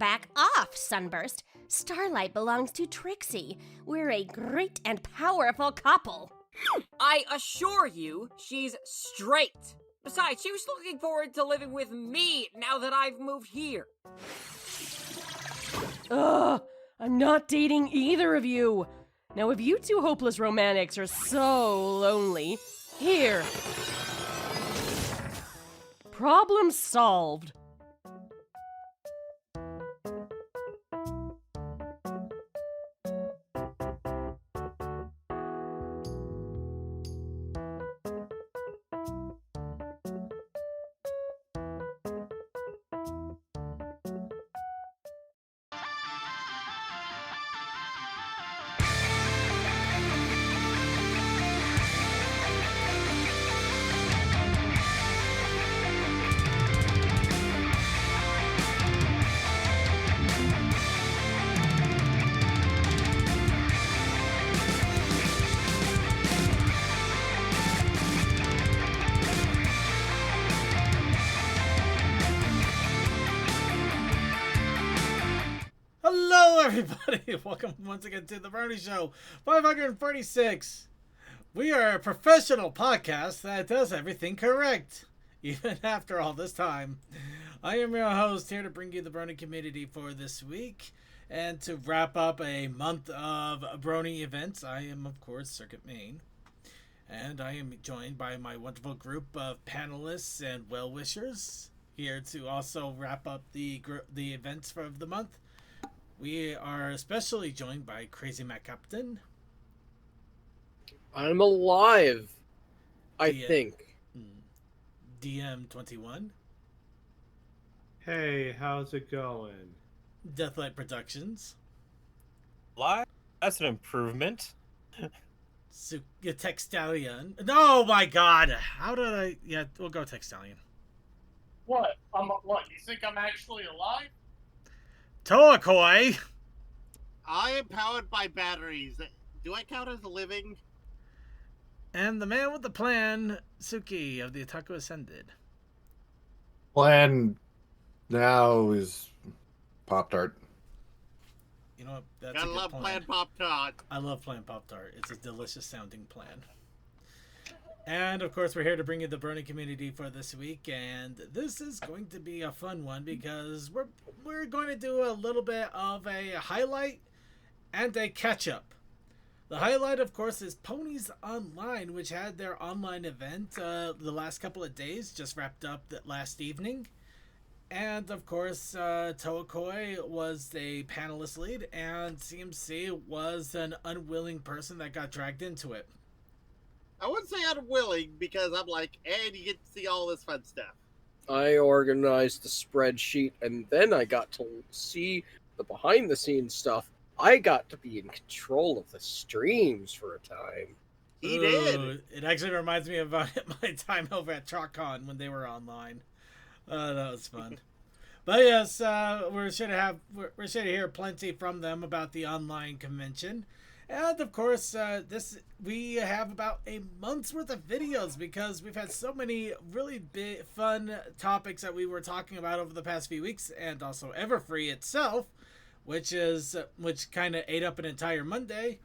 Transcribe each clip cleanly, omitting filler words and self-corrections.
Back off, Sunburst. Starlight belongs to Trixie. We're a great and powerful couple. I assure you, she's straight. Besides, she was looking forward to living with me now that I've moved here. Ugh, I'm not dating either of you. Now, if you two hopeless romantics are so lonely, here. Problem solved. Hello, everybody! Welcome once again to the Brony Show 546. We are a professional podcast that does everything correct, even after all this time. I am your host, here to bring you the Brony community for this week. And to wrap up a month of Brony events, I am, of course, Circuit Main. And I am joined by my wonderful group of panelists and well-wishers, here to also wrap up the events for the month. We are especially joined by Crazy Matt Captain. I'm alive, I think. DM21. Hey, how's it going? Deathlight Productions. Live? That's an improvement. Textalion. Oh my god! How did I... Yeah, we'll go Textalion. What? What? You think I'm actually alive? Toakoi! I am powered by batteries. Do I count as a living? And the man with the plan, Suki of the Otaku Ascended. Plan now is Pop-Tart. You know what? That's Gotta a good love plan. Plan Pop-Tart. I love Plan Pop-Tart. It's a delicious sounding plan. And, of course, we're here to bring you the Brony community for this week, and this is going to be a fun one because we're going to do a little bit of a highlight and a catch-up. The highlight, of course, is Ponies Online, which had their online event the last couple of days, just wrapped up last evening. And, of course, Toakoi was a panelist lead, and CMC was an unwilling person that got dragged into it. I wouldn't say unwilling because I'm like, and you get to see all this fun stuff. I organized the spreadsheet, and then I got to see the behind-the-scenes stuff. I got to be in control of the streams for a time. He did. It actually reminds me about my time over at TrockCon when they were online. That was fun. But yes, we're sure to hear plenty from them about the online convention. And of course, we have about a month's worth of videos because we've had so many really big, fun topics that we were talking about over the past few weeks, and also Everfree itself, which kind of ate up an entire Monday.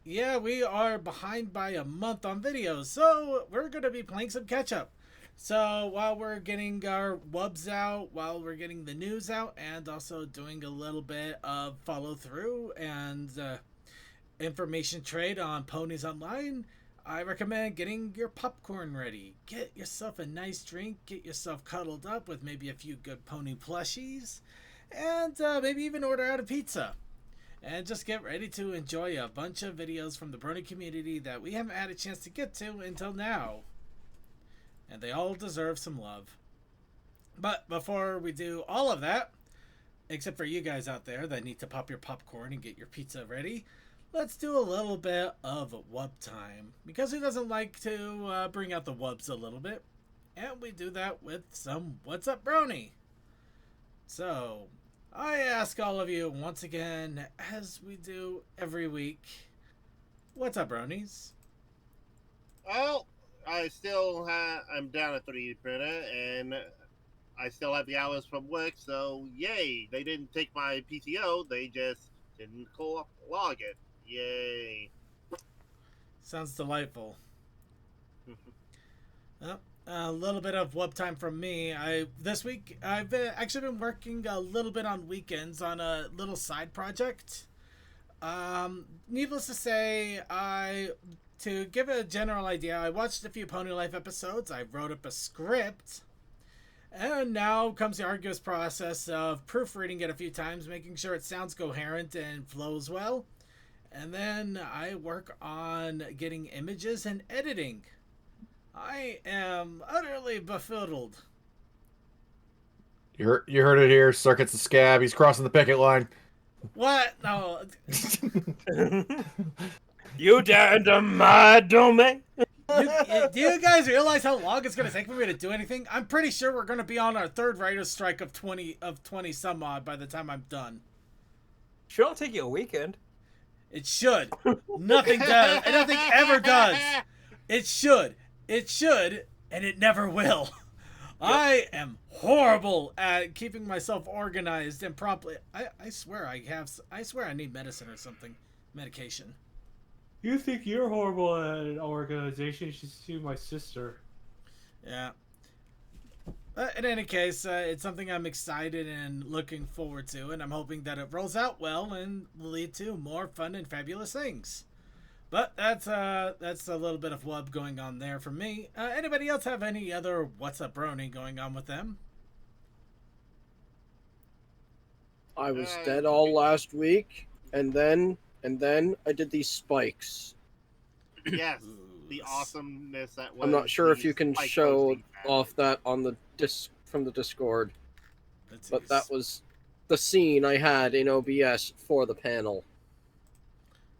Yeah, we are behind by a month on videos, so we're going to be playing some catch up. So while we're getting our wubs out, while we're getting the news out, and also doing a little bit of follow through and information trade on Ponies Online, I recommend getting your popcorn ready. Get yourself a nice drink, get yourself cuddled up with maybe a few good pony plushies, and maybe even order out a pizza. And just get ready to enjoy a bunch of videos from the Brony community that we haven't had a chance to get to until now. And they all deserve some love. But before we do all of that, except for you guys out there that need to pop your popcorn and get your pizza ready, let's do a little bit of wub time. Because who doesn't like to bring out the wubs a little bit? And we do that with some What's Up Brony. So, I ask all of you once again, as we do every week, what's up, Bronies? Well, I'm down at 3D printer, and I still have the hours from work, so yay! They didn't take my PTO. They just didn't log it. Yay! Sounds delightful. Well, a little bit of web time from me. This week I've actually been working a little bit on weekends on a little side project. Needless to say, to give a general idea, I watched a few Pony Life episodes. I wrote up a script, and now comes the arduous process of proofreading it a few times, making sure it sounds coherent and flows well. And then I work on getting images and editing. I am utterly befuddled. You heard it here. Circuit's a scab. He's crossing the picket line. What? No. You dare enter my domain? Do you guys realize how long it's going to take for me to do anything? I'm pretty sure we're going to be on our third writer's strike of 20 some odd by the time I'm done. Sure, it'll take you a weekend. It should. Nothing does. And nothing ever does. It should. It should, and it never will. I am horrible at keeping myself organized and promptly. I swear I need medicine or something. Medication. You think you're horrible at an organization? You should see my sister. Yeah. In any case, it's something I'm excited and looking forward to, and I'm hoping that it rolls out well and will lead to more fun and fabulous things. But that's a little bit of wub going on there for me. Anybody else have any other What's Up Brony going on with them? I was dead all last week, and then I did these spikes. Yes, the awesomeness that was. I'm not sure if the you can spike show roasting off that on the from the Discord, Let's but see. that was the scene I had in OBS for the panel.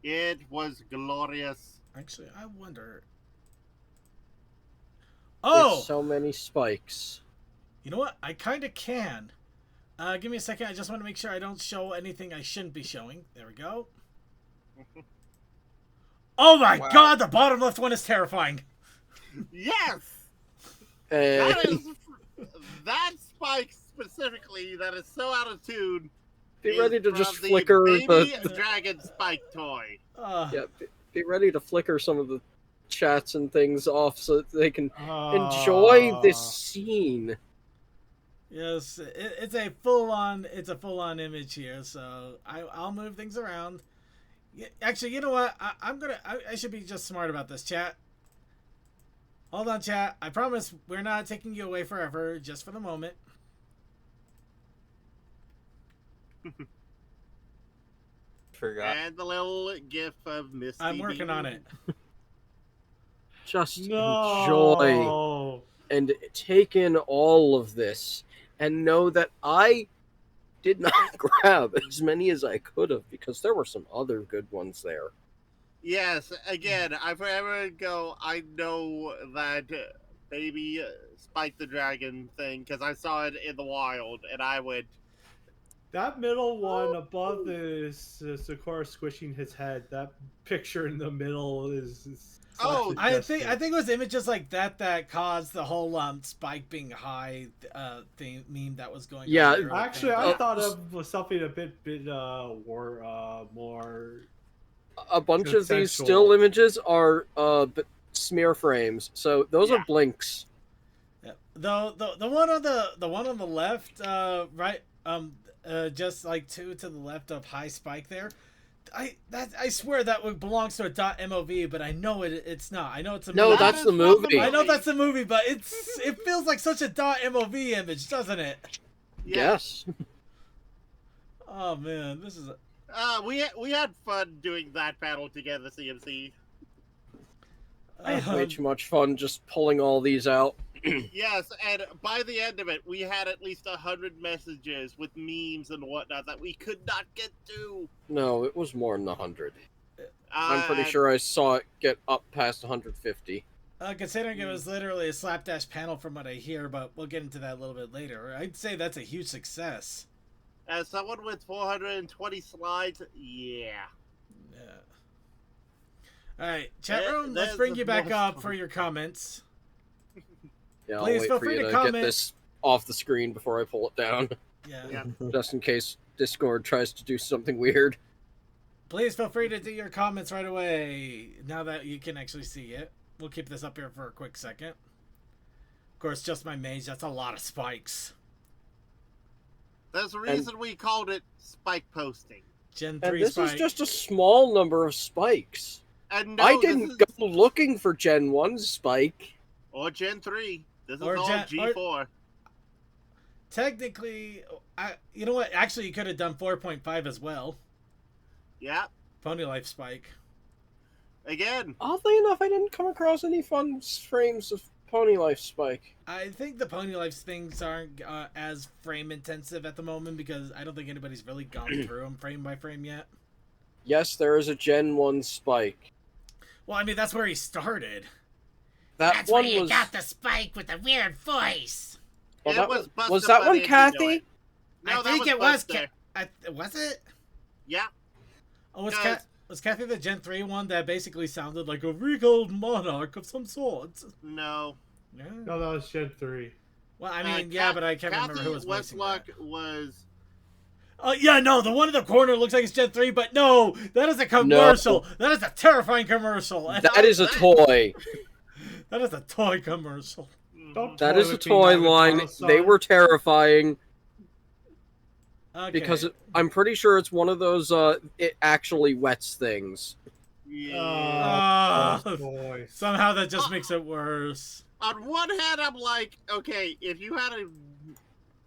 It was glorious. Actually, I wonder. With Oh, so many spikes. you know what? I kind of can. Give me a second. I just want to make sure I don't show anything I shouldn't be showing. There we go. Oh my God! The bottom left one is terrifying. Yes, And that spike specifically that is so out of tune. be is ready to from just the flicker baby the dragon spike toy. yeah. Be ready to flicker some of the chats and things off so that they can enjoy this scene. Yes, it's a full-on image here, so I'll move things around. Actually, you know what? I should be just smart about this, chat. Hold on, chat. I promise we're not taking you away forever, just for the moment. Forgot. And the little gif of Misty. I'm working on it. Just enjoy No. and take in all of this and know that I did not grab as many as I could have because there were some other good ones there. Yes, again, I forever go. I know that baby Spike the Dragon thing because I saw it in the wild, and I went. That middle one above is Sakura squishing his head. That picture in the middle is Oh, I think it was images like that caused the whole Spike being high thing meme that was going Yeah, on. Actually, I thought of something a bit more. A bunch of these Consensual. still images are smear frames, so those are blinks. Yeah. The one on the left, right, just like two to the left of High Spike there. I swear that belongs to a .mov, but I know it's not. I know it's a No, movie. that's the movie. I know that's the movie, but it feels like such a .mov image, doesn't it? Yes. Oh man, this is. We had fun doing that panel together, CMC. I had way too much fun just pulling all these out. Yes, and by the end of it, we had at least 100 messages with memes and whatnot that we could not get to. No, it was more than 100. I'm pretty sure I saw it get up past 150. Considering it was literally a slapdash panel from what I hear, but we'll get into that a little bit later. I'd say that's a huge success. As someone with 420 slides, yeah. All right, chat room, let's There's bring the you back most up fun. for your comments. Yeah, Please I'll feel wait for free you to to comment. get this off the screen before I pull it down, Yeah. just in case Discord tries to do something weird. Please feel free to do your comments right away now that you can actually see it. We'll keep this up here for a quick second. Of course, just my mage. That's a lot of spikes. There's a reason we called it spike posting. Gen And 3 this spike. is just a small number of spikes. And no, I this didn't is- go looking for Gen 1 spike. Or Gen 3. This is Or all Gen- G4. Technically, you know what? Actually, you could have done 4.5 as well. Yeah. Pony Life spike. Again. Oddly enough, I didn't come across any fun frames of Pony Life spike. I think the Pony Life things aren't as frame intensive at the moment because I don't think anybody's really gone through them frame by frame yet. Yes, there is a Gen 1 spike. Well, I mean, that's where he started. That one was. the spike with the weird voice. Well, It that was busted was that by one the Kathy? Ignoit. No, I that think was it was. Buster. Was it? Yeah. Oh, was, Guys. was Kathy the Gen 3 one that basically sounded like a regal monarch of some sort? No. Yeah. No, that was Gen 3. Well, I mean, yeah, but I can't Kathy remember who was voicing that. Westlock was. Oh, yeah, no, the one in the corner looks like it's Gen 3, but no, that is a commercial. That is a terrifying commercial. That is a toy. That is a toy commercial. Don't That toy is a with me, toy Nagatoro line. son. They were terrifying Okay. because I'm pretty sure it's one of those it actually wets things. Yeah. Oh, boy. Somehow that just makes it worse. On one hand, I'm like, okay, if you had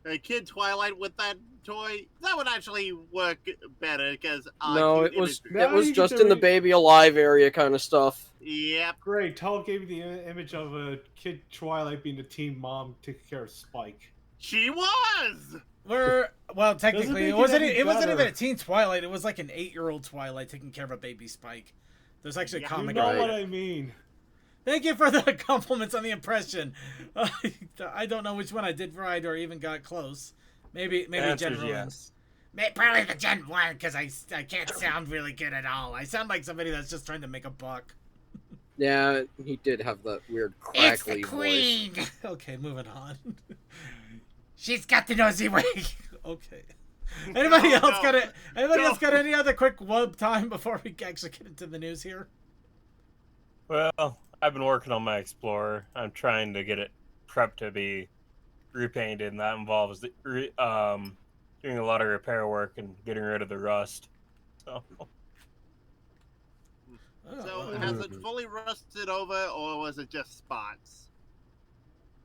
a Kid Twilight with that toy, that would actually work better because No, it was Now it was you get just to in the read- baby alive area kind of stuff. Yep. Great. Tell gave me the image of a kid Twilight being the teen mom taking care of Spike. She was. Well, technically, make it it wasn't. any It wasn't better. even a teen Twilight. It was like an 8-year-old Twilight taking care of a baby Spike. There's actually a Yeah. comic. You know about what it. I mean. Thank you for the compliments on the impression. I don't know which one I did right or even got close. Maybe Answer's General. yes. Probably the Gen 1, because I can't sound really good at all. I sound like somebody that's just trying to make a buck. Yeah, he did have that weird it's the crackly voice. Queen. Okay, moving on. She's got the nosy way. Okay. Anybody else no. got it? Anybody No. else got any other quick wub time before we actually get into the news here? Well, I've been working on my Explorer. I'm trying to get it prepped to be repainted, and that involves doing a lot of repair work and getting rid of the rust. So, So has it fully rusted over, or was it just spots?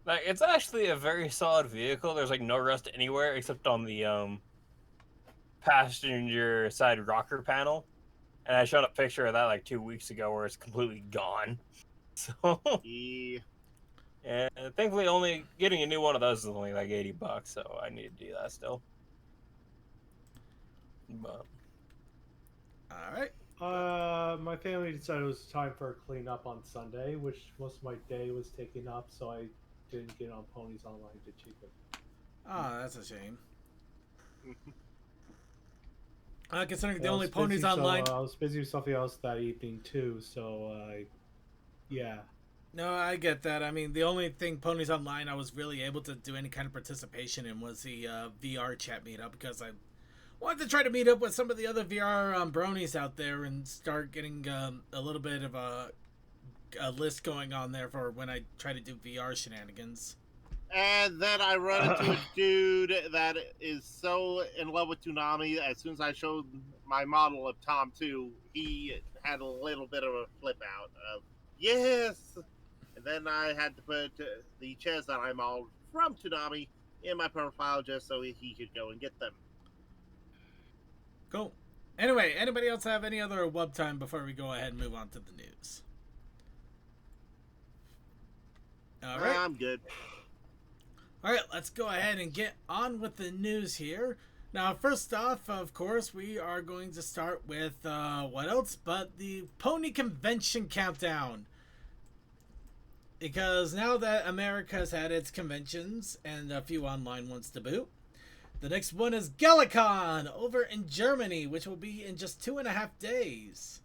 like, it's actually a very solid vehicle. There's like no rust anywhere except on the passenger side rocker panel. And I showed a picture of that like 2 weeks ago where it's completely gone. So, Yeah. and thankfully only getting a new one of those is only like $80, so I need to do that still. But All right. My family decided it was time for a cleanup on Sunday, which most of my day was taken up, so I didn't get on Ponies Online to check it. Oh, that's a shame. Considering the I only was busy, ponies so, online. I was busy with something else that evening too, so yeah. No, I get that. I mean, the only thing Ponies Online I was really able to do any kind of participation in was the VR chat meetup because I wanted to try to meet up with some of the other VR bronies out there and start getting a little bit of a list going on there for when I try to do VR shenanigans. And then I run into a dude that is so in love with Toonami. As soon as I showed my model of Tom 2, he had a little bit of a flip out of, yes! And then I had to put the chairs that I modeled from Toonami in my profile just so he could go and get them. Cool. Anyway, anybody else have any other web time before we go ahead and move on to the news? All right. I'm good. All right, let's go ahead and get on with the news here. Now, first off, of course, we are going to start with what else but the Pony Convention Countdown. Because now that America's had its conventions and a few online ones to boot, the next one is Galacon over in Germany, which will be in just 2.5 days.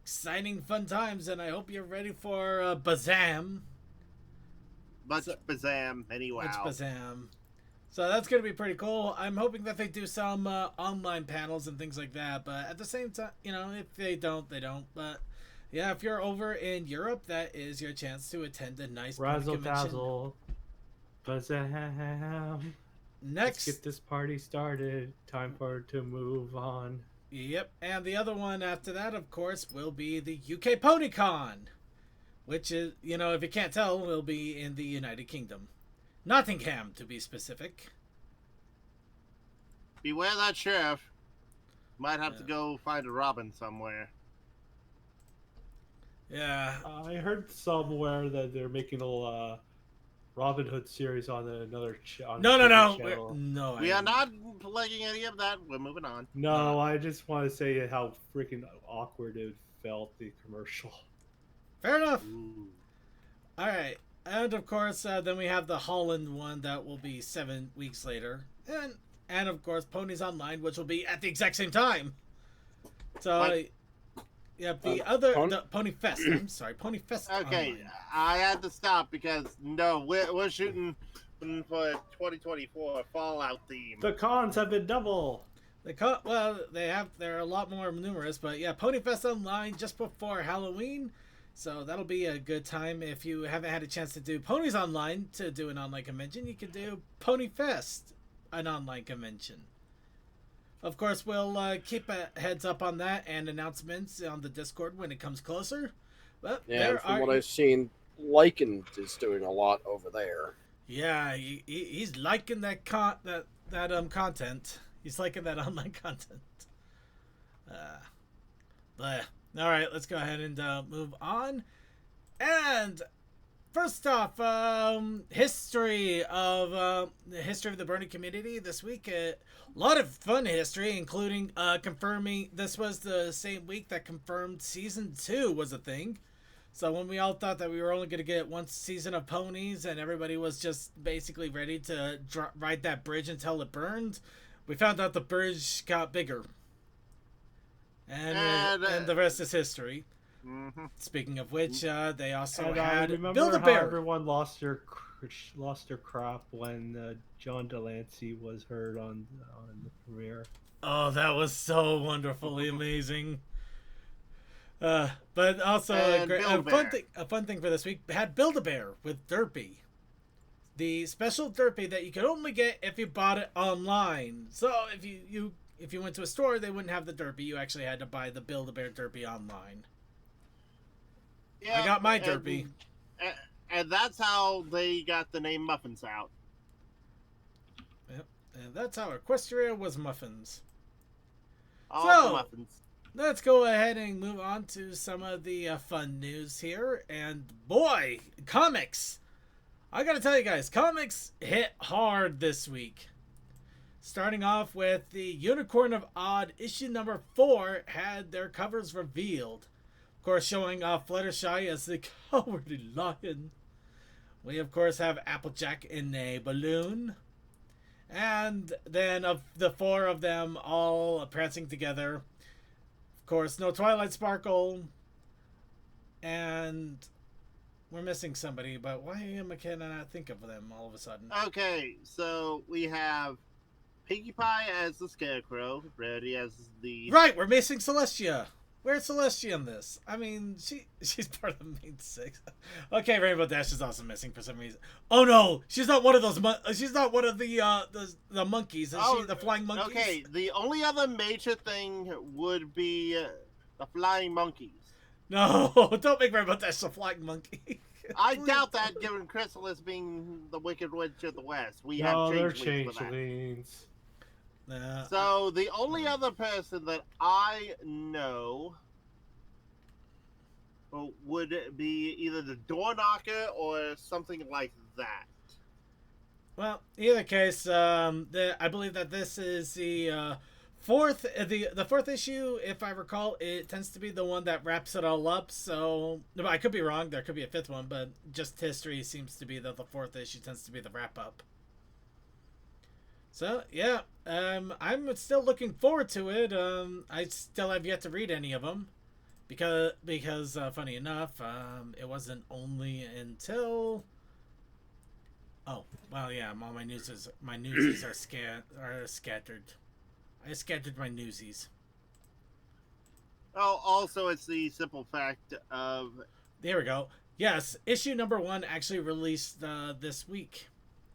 Exciting, fun times, and I hope you're ready for Bazam. Much bazam, anyway. Much Bazam. So that's going to be pretty cool. I'm hoping that they do some online panels and things like that. But at the same time, you know, if they don't, they don't. But yeah, if you're over in Europe, that is your chance to attend a nice Razzle convention. dazzle. Bazam. Next, Let's get this party started. Time for it to move on. yep, and the other one after that, of course, will be the UK PonyCon, which is, you know, if you can't tell, will be in the United Kingdom. Nottingham, to be specific. Beware that sheriff. Might have to go find a Robin somewhere. Yeah. I heard somewhere that they're making a Robin Hood series on another channel. No. We are not playing any of that. We're moving on. No, I just want to say how freaking awkward it felt, the commercial. Fair enough. Ooh. All right. And of course, then we have the Holland one that will be 7 weeks later. And of course, Ponies Online, which will be at the exact same time. So, yeah, the Pony Fest. I'm sorry, Pony Fest. Okay, Online. I had to stop because no, we're shooting for 2024 Fallout theme. The cons have been double. They're a lot more numerous, but yeah, Pony Fest Online just before Halloween. So that'll be a good time. If you haven't had a chance to do Ponies Online to do an online convention, you can do Pony Fest, an online convention. Of course, we'll keep a heads up on that and announcements on the Discord when it comes closer. But Yeah, from what I've seen, Lycan is doing a lot over there. Yeah, he's liking that content. He's liking that online content. But all right, let's go ahead and move on. And first off, history of the Brony community this week. A lot of fun history, including confirming this was the same week that confirmed season 2 was a thing. So when we all thought that we were only going to get one season of Ponies and everybody was just basically ready to ride that bridge until it burned, we found out the bridge got bigger. And the rest is history. Mm-hmm. Speaking of which, they also had Build-A-Bear. Everyone lost their crap when John Delancey was heard on the premiere. Oh, that was so wonderfully amazing. But also a fun thing for this week had Build-A-Bear with Derpy. The special Derpy that you could only get if you bought it online. So if you went to a store, they wouldn't have the Derpy. You actually had to buy the Build-A-Bear Derpy online. Yeah, I got my Derpy. And that's how they got the name Muffins out. Yep. And that's how Equestria was Muffins. All the Muffins. Let's go ahead and move on to some of the fun news here. And boy, comics! I gotta tell you guys, comics hit hard this week. Starting off with the Unicorn of Odd issue number 4 had their covers revealed. Of course, showing off Fluttershy as the Cowardly Lion. We, of course, have Applejack in a balloon. And then of the 4 of them all prancing together. Of course, no Twilight Sparkle. And we're missing somebody, but why am I cannot think of them all of a sudden? Okay, so we have Pinkie Pie as the Scarecrow, Rarity as the... Right, we're missing Celestia. Where's Celestia in this? I mean, she's part of the main 6. Okay, Rainbow Dash is also missing for some reason. Oh no, she's not one of those. She's not one of the monkeys. Is she the flying monkeys? Okay, the only other major thing would be the flying monkeys. No, don't make Rainbow Dash a flying monkey. I doubt that, given Chrysalis being the Wicked Witch of the West. We have changelings. So the only other person that I know would be either the door knocker or something like that. Well, in either case, I believe that this is the fourth issue. If I recall, it tends to be the one that wraps it all up. So I could be wrong. There could be a 5th one, but just history seems to be that the 4th issue tends to be the wrap up. So yeah, I'm still looking forward to it. I still have yet to read any of them, because funny enough, it wasn't only until Oh, well, yeah. All my newsies are scattered. I scattered my newsies. Oh, also, it's the simple fact of There we go. Yes, issue number 1 actually released this week,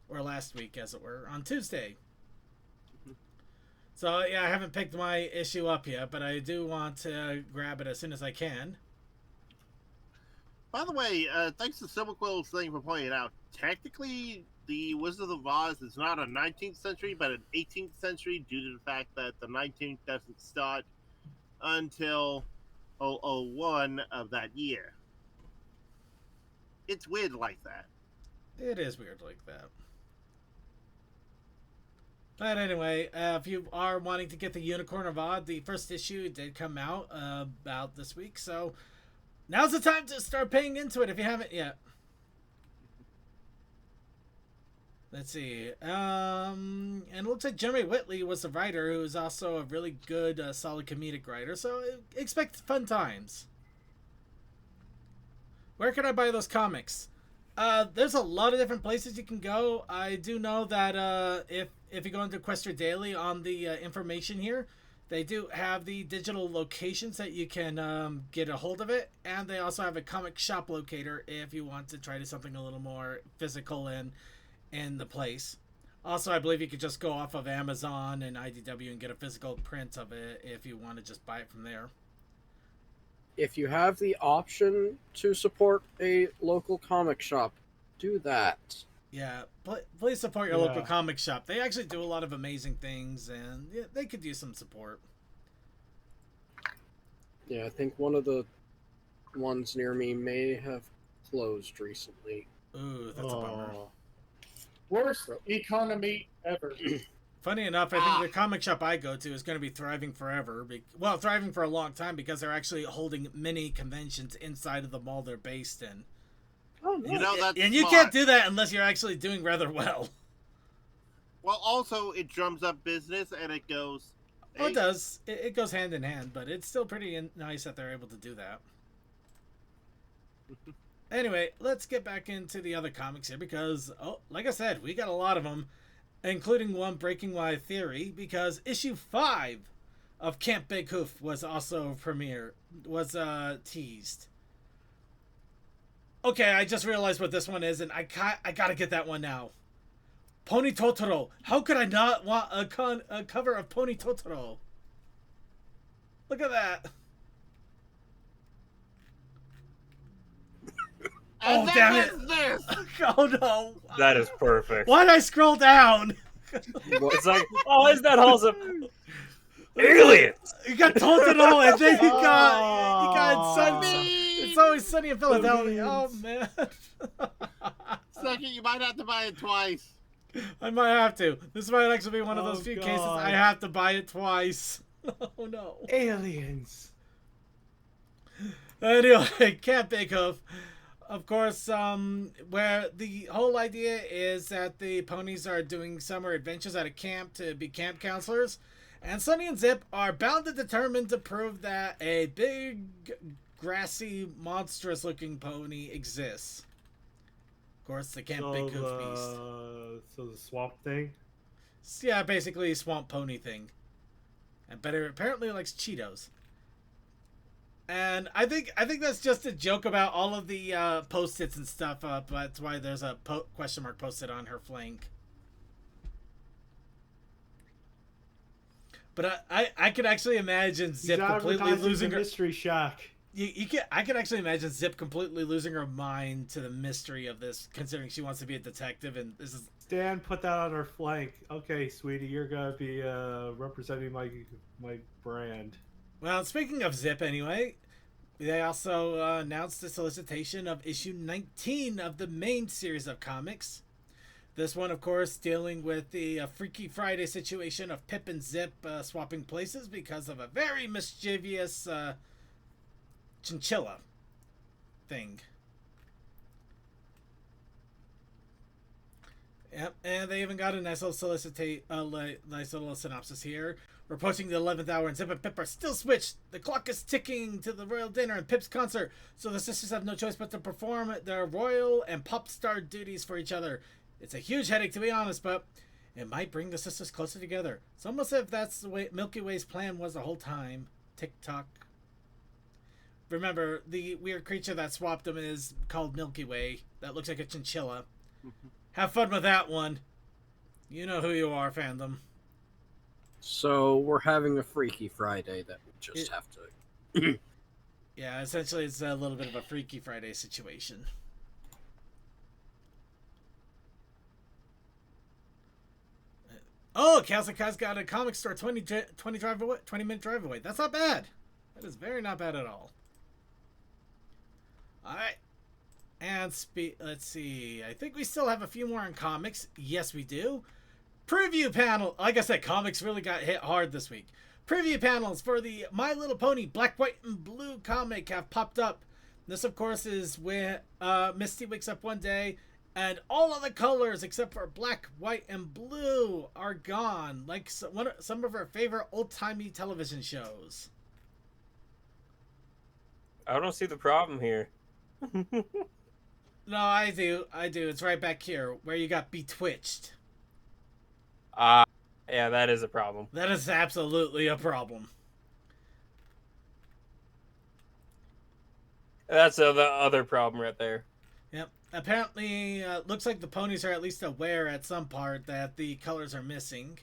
or last week, as it were, on Tuesday. So yeah, I haven't picked my issue up yet, but I do want to grab it as soon as I can. By the way, thanks to Silver Quill's thing for pointing it out. Technically, the Wizard of Oz is not a 19th century, but an 18th century, due to the fact that the 19th doesn't start until 001 of that year. It's weird like that. It is weird like that. But anyway, if you are wanting to get the Unicorn of Odd, the first issue did come out about this week, so now's the time to start paying into it if you haven't yet. Let's see. And it looks like Jeremy Whitley was the writer, who is also a really good, solid comedic writer, so expect fun times. Where can I buy those comics? There's a lot of different places you can go. I do know that if you go into Questor Daily on the information here, they do have the digital locations that you can get a hold of it, and they also have a comic shop locator if you want to try to something a little more physical and in the place. Also, I believe you could just go off of Amazon and IDW and get a physical print of it if you want to just buy it from there. If you have the option to support a local comic shop, do that. Yeah, please support your local comic shop. They actually do a lot of amazing things, and yeah, they could use some support. Yeah, I think one of the ones near me may have closed recently. Ooh, that's a bummer. Worst economy ever. Funny enough, I think the comic shop I go to is going to be thriving forever. Well, thriving for a long time because they're actually holding mini conventions inside of the mall they're based in. Oh, nice. You know, that's and you smart. can't do that unless you're actually doing rather well. Well, also, it drums up business, and it goes... Well, it does. It goes hand in hand, but it's still pretty nice that they're able to do that. Anyway, let's get back into the other comics here because, like I said, we got a lot of them, including one breaking my theory because issue 5 of Camp Big Hoof was also teased. Okay, I just realized what this one is, and I gotta get that one now. Pony Totoro. How could I not want a cover of Pony Totoro? Look at that. And oh, damn it. This. Oh, no. That is perfect. Why did I scroll down? It's like, oh, isn't that awesome? Aliens! You got Totoro, and then you got Sunny. It's always sunny in Philadelphia. Oh, man. Second, you might have to buy it twice. I might have to. This might actually be one of those few cases I have to buy it twice. Oh, no. Aliens. Anyway, Camp Big Hoof. Of course, where the whole idea is that the ponies are doing summer adventures at a camp to be camp counselors. And Sunny and Zip are bound and determined to prove that a big, grassy, monstrous-looking pony exists. Of course, the Camp Big Hoof Beast. So the swamp thing? Yeah, basically a swamp pony thing. And better apparently likes Cheetos. And I think that's just a joke about all of the post-its and stuff. But that's why there's a question mark posted on her flank. But I could actually imagine Zip completely losing her mystery shack. I could actually imagine Zip completely losing her mind to the mystery of this, considering she wants to be a detective, and this is. Stan, put that on her flank. Okay, sweetie, you're gonna be representing my brand. Well, speaking of Zip, anyway, they also announced the solicitation of issue 19 of the main series of comics. This one, of course, dealing with the Freaky Friday situation of Pip and Zip swapping places because of a very mischievous chinchilla thing. Yep, and they even got a nice little nice little synopsis here. We're approaching the 11th hour, and Zip and Pip are still switched. The clock is ticking to the royal dinner and Pip's concert, so the sisters have no choice but to perform their royal and pop star duties for each other. It's a huge headache, to be honest, but it might bring the sisters closer together. It's almost as if that's the way Milky Way's plan was the whole time. Tick-tock. Remember, the weird creature that swapped them is called Milky Way. That looks like a chinchilla. Have fun with that one. You know who you are, fandom. So we're having a Freaky Friday that we just have to... Yeah, essentially it's a little bit of a Freaky Friday situation. Oh, Kazakai's got a comic store 20 minute drive away. That's not bad. That is very not bad at all. Alright. And let's see. I think we still have a few more in comics. Yes, we do. Preview panel. Like I said, comics really got hit hard this week. Preview panels for the My Little Pony Black, White, and Blue comic have popped up. This, of course, is when Misty wakes up one day and all of the colors except for black, white, and blue are gone, like some of her favorite old-timey television shows. I don't see the problem here. No, I do. It's right back here where you got Betwitched. Yeah, that is a problem. That is absolutely a problem. That's the other problem right there. Yep. Apparently, looks like the ponies are at least aware at some part that the colors are missing.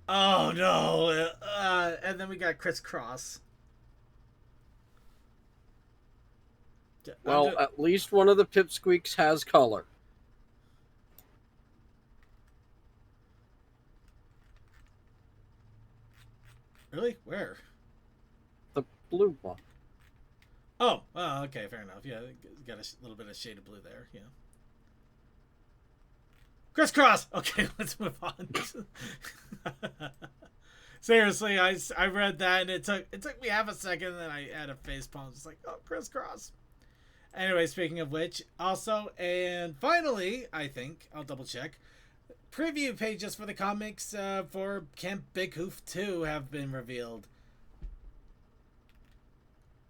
Oh no! And then we got Crisscross. Well, at least one of the pipsqueaks has color. Really? Where? The blue one. Oh, okay, fair enough. Yeah, got a little bit of shade of blue there. Yeah. Crisscross. Okay, let's move on. Seriously, I read that and it took me half a second, and then I had a face palm, just like, oh, Crisscross. Anyway, speaking of which, also, and finally, I think, I'll double check, preview pages for the comics for Camp Big Hoof 2 have been revealed.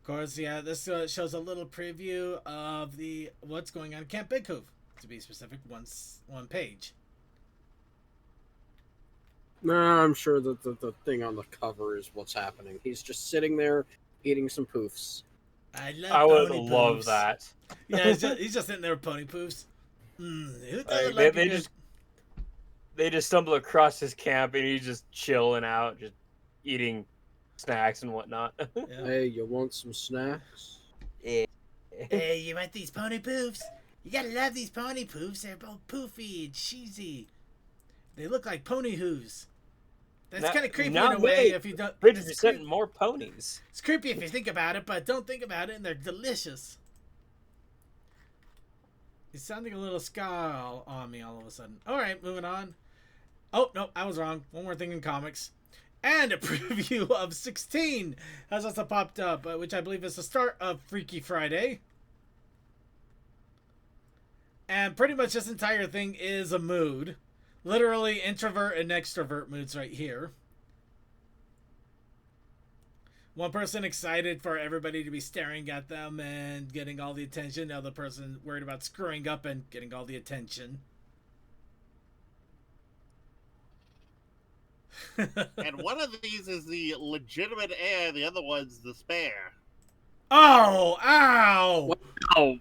Of course, yeah, this shows a little preview of what's going on at Camp Big Hoof, to be specific, one page. No, I'm sure that the thing on the cover is what's happening. He's just sitting there eating some poofs. I would love that. Yeah, he's just sitting there with pony poofs. They just stumble across his camp and he's just chilling out, just eating snacks and whatnot. Yeah. Hey, you want some snacks? Yeah. Hey, you want these pony poofs? You gotta love these pony poofs. They're both poofy and cheesy. They look like pony hooves. That's kind of creepy in a way if you don't. 50% more ponies. It's creepy if you think about it, but don't think about it, and they're delicious. He's sounding a little ska on me all of a sudden. All right, moving on. Oh, no, I was wrong. One more thing in comics. And a preview of 16 has also popped up, which I believe is the start of Freaky Friday. And pretty much this entire thing is a mood. Literally introvert and extrovert moods right here. One person excited for everybody to be staring at them and getting all the attention. The other person worried about screwing up and getting all the attention. And one of these is the legitimate heir, the other one's the spare. Oh, ow! Wow.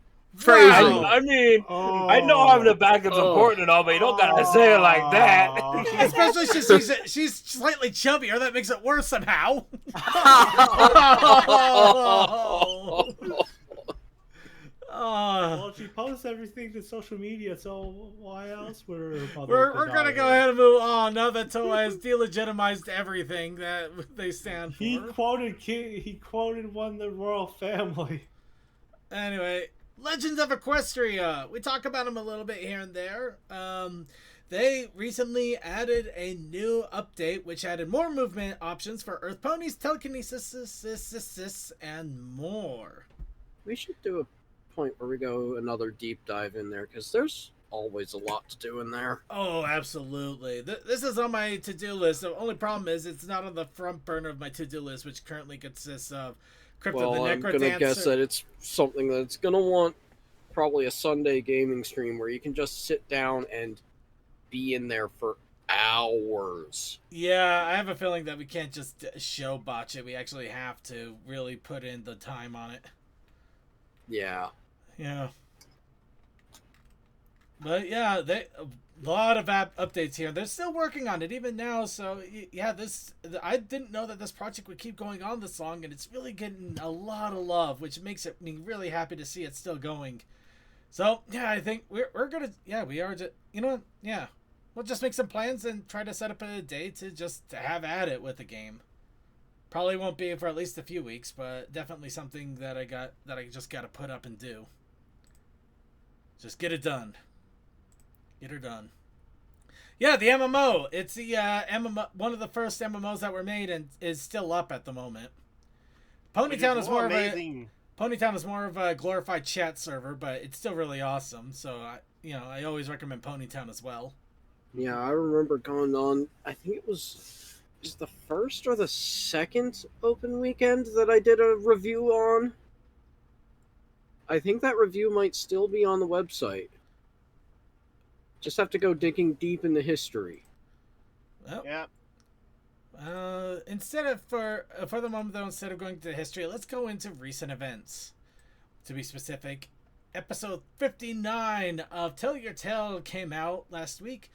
Wow. I mean, I know having a backup's important and all, but you don't gotta say it like that. Especially since she's slightly chubbier, that makes it worse somehow. Well, she posts everything to social media, so why else would her mother? We're gonna go ahead and move on now that Toa has delegitimized everything that they stand for. He quoted one of the royal family. Anyway, Legends of Equestria. We talk about them a little bit here and there. They recently added a new update which added more movement options for Earth Ponies, telekinesis, and more. We should do a point where we go another deep dive in there, because there's always a lot to do in there. Oh, absolutely. This is on my to-do list. The only problem is it's not on the front burner of my to-do list, which currently consists of Crypto the Well, I'm Necrodancer. gonna guess that it's something that's gonna want probably a Sunday gaming stream where you can just sit down and be in there for hours. Yeah, I have a feeling that we can't just show botch it. We actually have to really put in the time on it. Yeah. Yeah. But yeah, a lot of app updates here. They're still working on it even now. So yeah, I didn't know that this project would keep going on this long, and it's really getting a lot of love, which makes me really happy to see it still going. So yeah, I think we're gonna we are just we'll just make some plans and try to set up a day to just have at it with the game. Probably won't be for at least a few weeks, but definitely something that I just got to put up and do. Just get it done. Get her done. Yeah, the MMO. It's the MMO, one of the first MMOs that were made and is still up at the moment. Ponytown is more amazing. Ponytown is more of a glorified chat server, but it's still really awesome. So I always recommend Ponytown as well. Yeah, I remember going on. I think it was the first or the second open weekend that I did a review on. I think that review might still be on the website. Just have to go digging deep in the history. Well, Yeah. For the moment though, instead of going to history, let's go into recent events. To be specific, episode 59 of Tell Your Tale came out last week.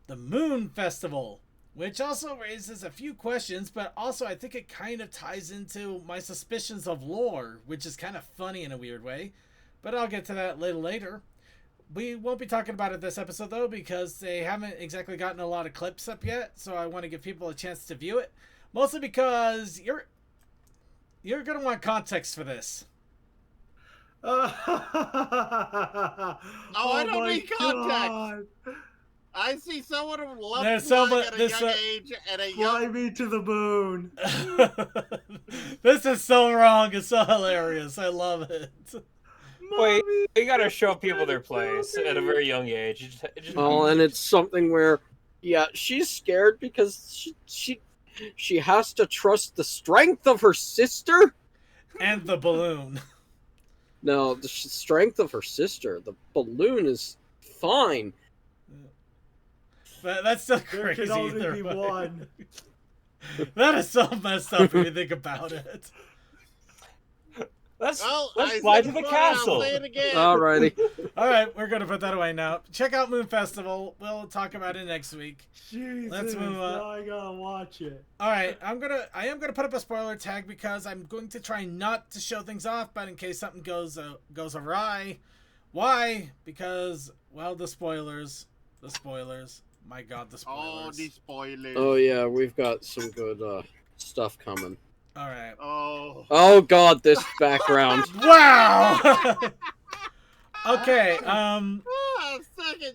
The Moon Festival, which also raises a few questions, but also I think it kind of ties into my suspicions of lore, which is kind of funny in a weird way. But I'll get to that a little later. We won't be talking about it this episode, though, because they haven't exactly gotten a lot of clips up yet, so I want to give people a chance to view it. Mostly because you're going to want context for this. I don't need context. I see someone who loves flying at a young age and a young... Fly me to the moon. This is so wrong. It's so hilarious. I love it. Wait, you gotta show people their place at a very young age. And it's something where, yeah, she's scared because she has to trust the strength of her sister and the balloon. No, the strength of her sister. The balloon is fine. But that's still crazy. There can only be one. That is so messed up when you think about it. Let's fly to the castle. Alrighty. Alright, we're going to put that away now. Check out Moon Festival. We'll talk about it next week. Jesus, let's move on. Now I gotta watch it. Alright, I am gonna put up a spoiler tag because I'm going to try not to show things off, but in case something goes awry. Why? Because, well, the spoilers. My God, the spoilers. Oh, the spoilers. Oh yeah, we've got some good stuff coming. All right. Oh God, this background. Wow. Okay.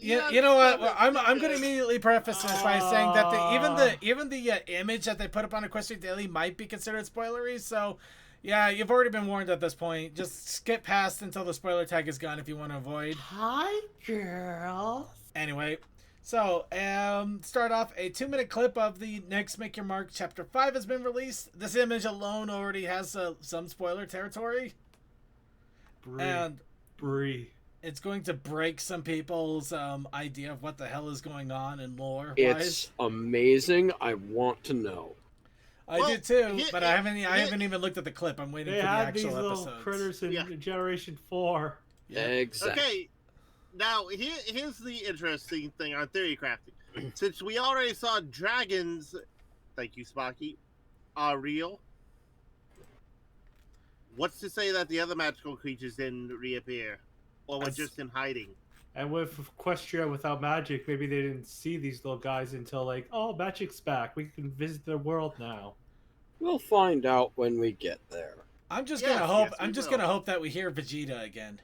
You know what? Well, I'm going to immediately preface this by saying that even the image that they put up on Equestria Daily might be considered spoilery. So, yeah, you've already been warned at this point. Just skip past until the spoiler tag is gone if you want to avoid. Hi, girl. Anyway. So, start off, a 2-minute clip of the next Make Your Mark Chapter 5 has been released. This image alone already has some spoiler territory. Bree. It's going to break some people's idea of what the hell is going on in lore. It's amazing. I want to know. I do too, but I haven't even looked at the clip. I'm waiting for the actual episodes. These little critters in Generation 4. Yeah. Exactly. Okay. Now, here's the interesting thing on theory crafting. Since we already saw dragons, thank you, Spocky, are real, what's to say that the other magical creatures didn't reappear? Or were just in hiding? And with Equestria without magic, maybe they didn't see these little guys until like, oh, magic's back. We can visit their world now. We'll find out when we get there. I'm just gonna hope that we hear Vegeta again.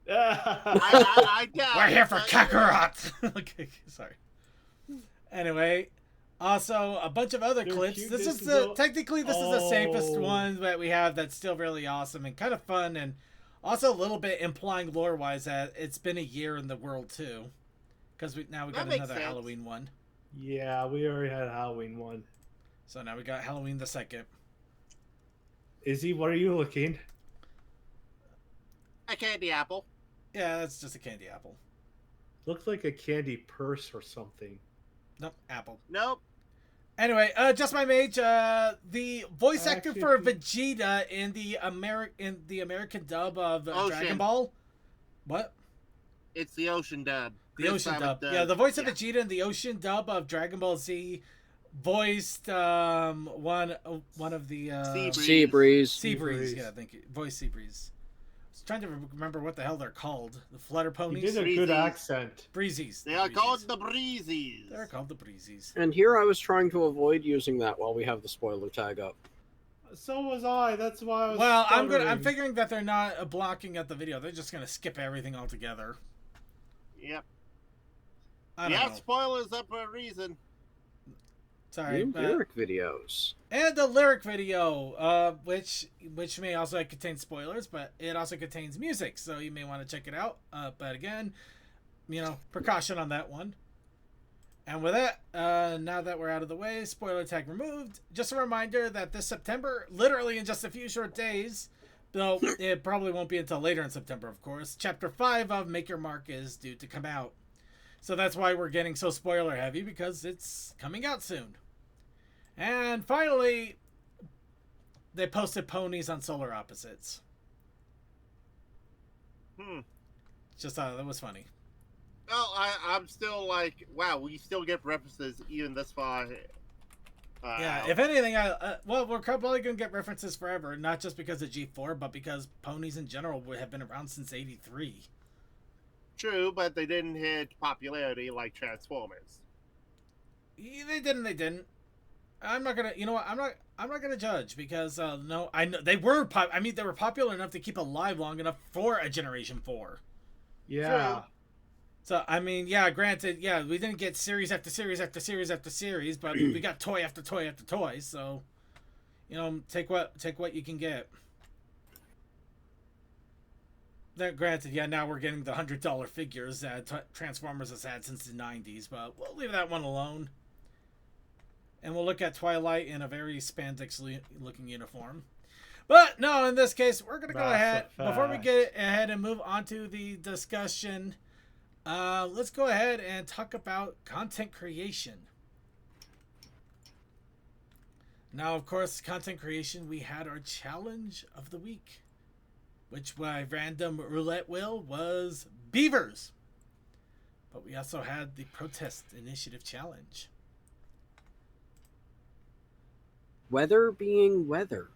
I doubt. We're here for Kakarot. Okay, sorry. Anyway, also a bunch of other clips. Cute. This is technically the safest one that we have. That's still really awesome and kind of fun, and also a little bit implying lore-wise that it's been a year in the world too. Because now we That got makes another sense. Halloween one. Yeah, we already had a Halloween one. So now we got Halloween the 2nd. Izzy, what are you looking? A candy apple. Yeah, that's just a candy apple. Looks like a candy purse or something. Nope, apple. Nope. Anyway, just my mage. The voice actor Actually, for Vegeta in the American dub of Dragon Ocean. Ball. What? It's the ocean dub. The Chris Ocean Simon dub. does- Yeah, the voice of yeah. Vegeta in the Ocean dub of Dragon Ball Z voiced one of the Seabreeze. Seabreeze. Yeah, thank you. Voice Seabreeze. I was trying to remember what the hell they're called. The Flutter You Ponies. did a good Breezies. accent. Breezies. They are called the Breezies. They're called the Breezies. And here I was trying to avoid using that while we have the spoiler tag up. So was I. That's why I was. Well, I'm stuttering. figuring that they're not blocking at the video. They're just gonna skip everything altogether. Yep. I don't We have know. spoilers up for a reason. Sorry. New lyric videos. And the lyric video, which may also contain spoilers, but it also contains music, so you may want to check it out. But again, precaution on that one. And with that, now that we're out of the way, spoiler tag removed. Just a reminder that this September, literally in just a few short days, though it probably won't be until later in September, of course, Chapter 5 of Make Your Mark is due to come out. So that's why we're getting so spoiler heavy, because it's coming out soon. And finally, they posted ponies on solar opposites. Just thought that was funny. Well, I'm still like, wow, we still get references even this far. Yeah, out. if anything, we're probably going to get references forever, not just because of G4, but because ponies in general have been around since '83. True, but they didn't hit popularity like Transformers. Yeah, they didn't. I'm not gonna, I'm not gonna judge because no, I know they were they were popular enough to keep alive long enough for a Generation 4. Yeah. So I mean, yeah, granted, yeah, we didn't get series after series after series after series, but we got toy after toy after toy. So, take what you can get. That granted, yeah, now we're getting the $100 figures that Transformers has had since the '90s, but we'll leave that one alone. And we'll look at Twilight in a very spandex-looking uniform. But no, in this case, we're going to go ahead. Before we get ahead and move on to the discussion, let's go ahead and talk about content creation. Now, of course, content creation, we had our challenge of the week, which by random roulette wheel was beavers. But we also had the protest initiative challenge. Weather being weather.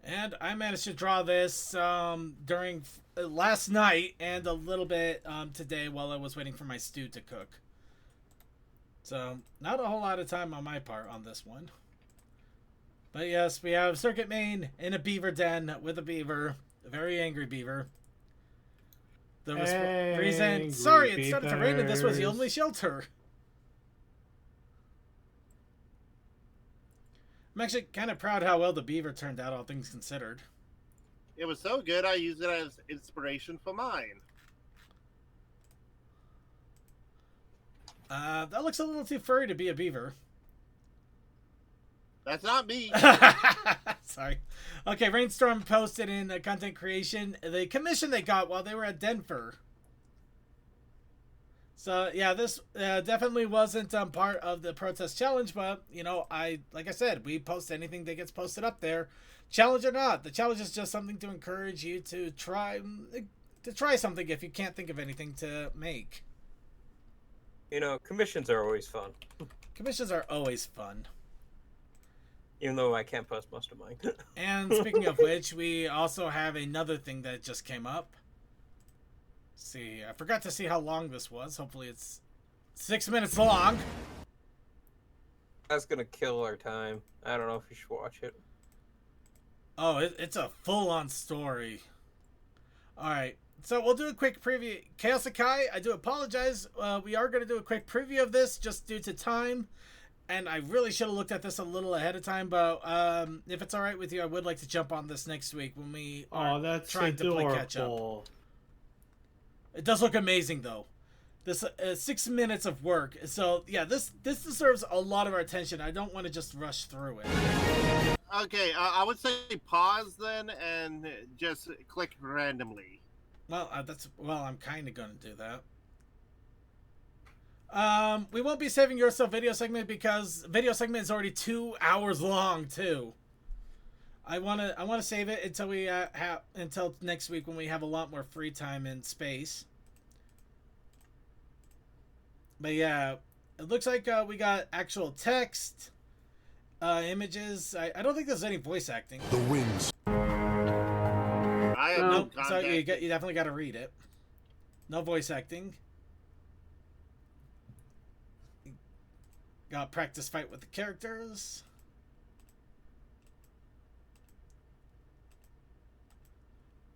And I managed to draw this during last night and a little bit today while I was waiting for my stew to cook. So, not a whole lot of time on my part on this one. But yes, we have Circuit Main in a beaver den with a beaver. A very angry beaver. The reason... Sorry, it started to rain and this was the only shelter. I'm actually kind of proud how well the beaver turned out, all things considered. It was so good, I used it as inspiration for mine. That looks a little too furry to be a beaver. That's not me. Sorry. Okay, Rainstorm posted in content creation the commission they got while they were at Denver. So, yeah, this definitely wasn't part of the protest challenge, but, like I said, we post anything that gets posted up there. Challenge or not, the challenge is just something to encourage you to try something if you can't think of anything to make. Commissions are always fun. Commissions are always fun. Even though I can't post most of mine. And speaking of which, we also have another thing that just came up. Let's see, I forgot to see how long this was. Hopefully it's 6 minutes long. That's gonna kill our time. I don't know if you should watch it. Oh, it's a full-on story. Alright, so we'll do a quick preview. Chaos Akai, I do apologize. We are going to do a quick preview of this just due to time. And I really should have looked at this a little ahead of time, but if it's alright with you, I would like to jump on this next week when we are that's trying to play catch up. adorable. It does look amazing, though. This 6 minutes of work. So, yeah, this deserves a lot of our attention. I don't want to just rush through it. Okay, I would say pause then and just click randomly. Well, I'm kind of going to do that. We won't be saving your video segment because video segment is already 2 hours long too. I want to save it until we until next week when we have a lot more free time and space. But yeah, it looks like we got actual text, images. I don't think there's any voice acting. The wings. I have no contact. So you definitely got to read it. No voice acting. Got practice fight with the characters.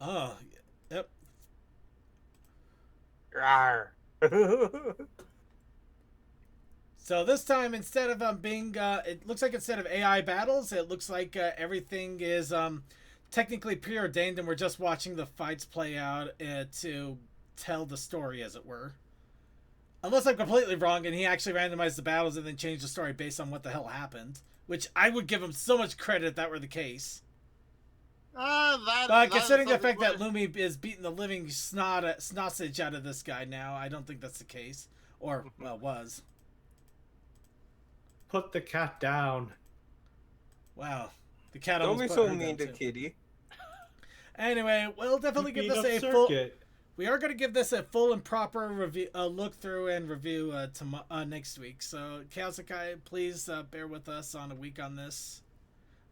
Oh, yep. Rawr. So this time, instead of being, it looks like instead of AI battles, it looks like everything is technically preordained, and we're just watching the fights play out to tell the story, as it were. Unless I'm completely wrong, and he actually randomized the battles and then changed the story based on what the hell happened, which I would give him so much credit if that were the case. But considering the fact that Lumi is beating the living sausage out of this guy now, I don't think that's the case, or well, was. Put the cat down. Wow, the cat Don't almost be put so her mean down, to too. Kitty. Anyway, we'll definitely give this a full. We are going to give this a full and proper review, look through and review next week. So, Chaosikai, please bear with us on a week on this.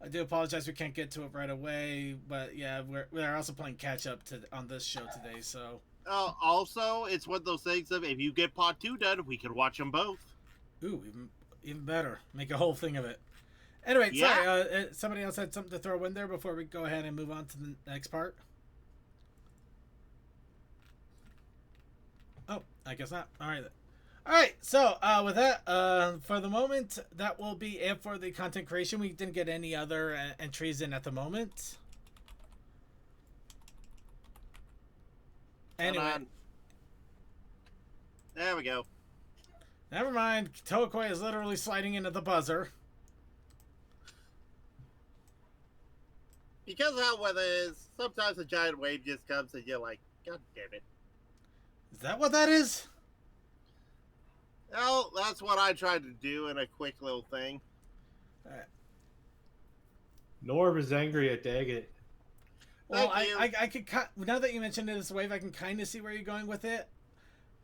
I do apologize we can't get to it right away, but yeah, we're also playing catch up on this show today. So. Also, it's one of those things of if you get part 2 done, we can watch them both. Ooh, even better. Make a whole thing of it. Anyway, Yeah. sorry. Somebody else had something to throw in there before we go ahead and move on to the next part. Oh, I guess not. All right. All right. So with that, for the moment, that will be it for the content creation. We didn't get any other entries in at the moment. Anyway. There we go. Never mind. Tokoi is literally sliding into the buzzer. Because of how weather is, sometimes a giant wave just comes and you're like, God damn it. Is that what that is? Well, that's what I tried to do in a quick little thing. Norb is angry at Daggett. Well, I could now that you mentioned it as a wave, I can kind of see where you're going with it.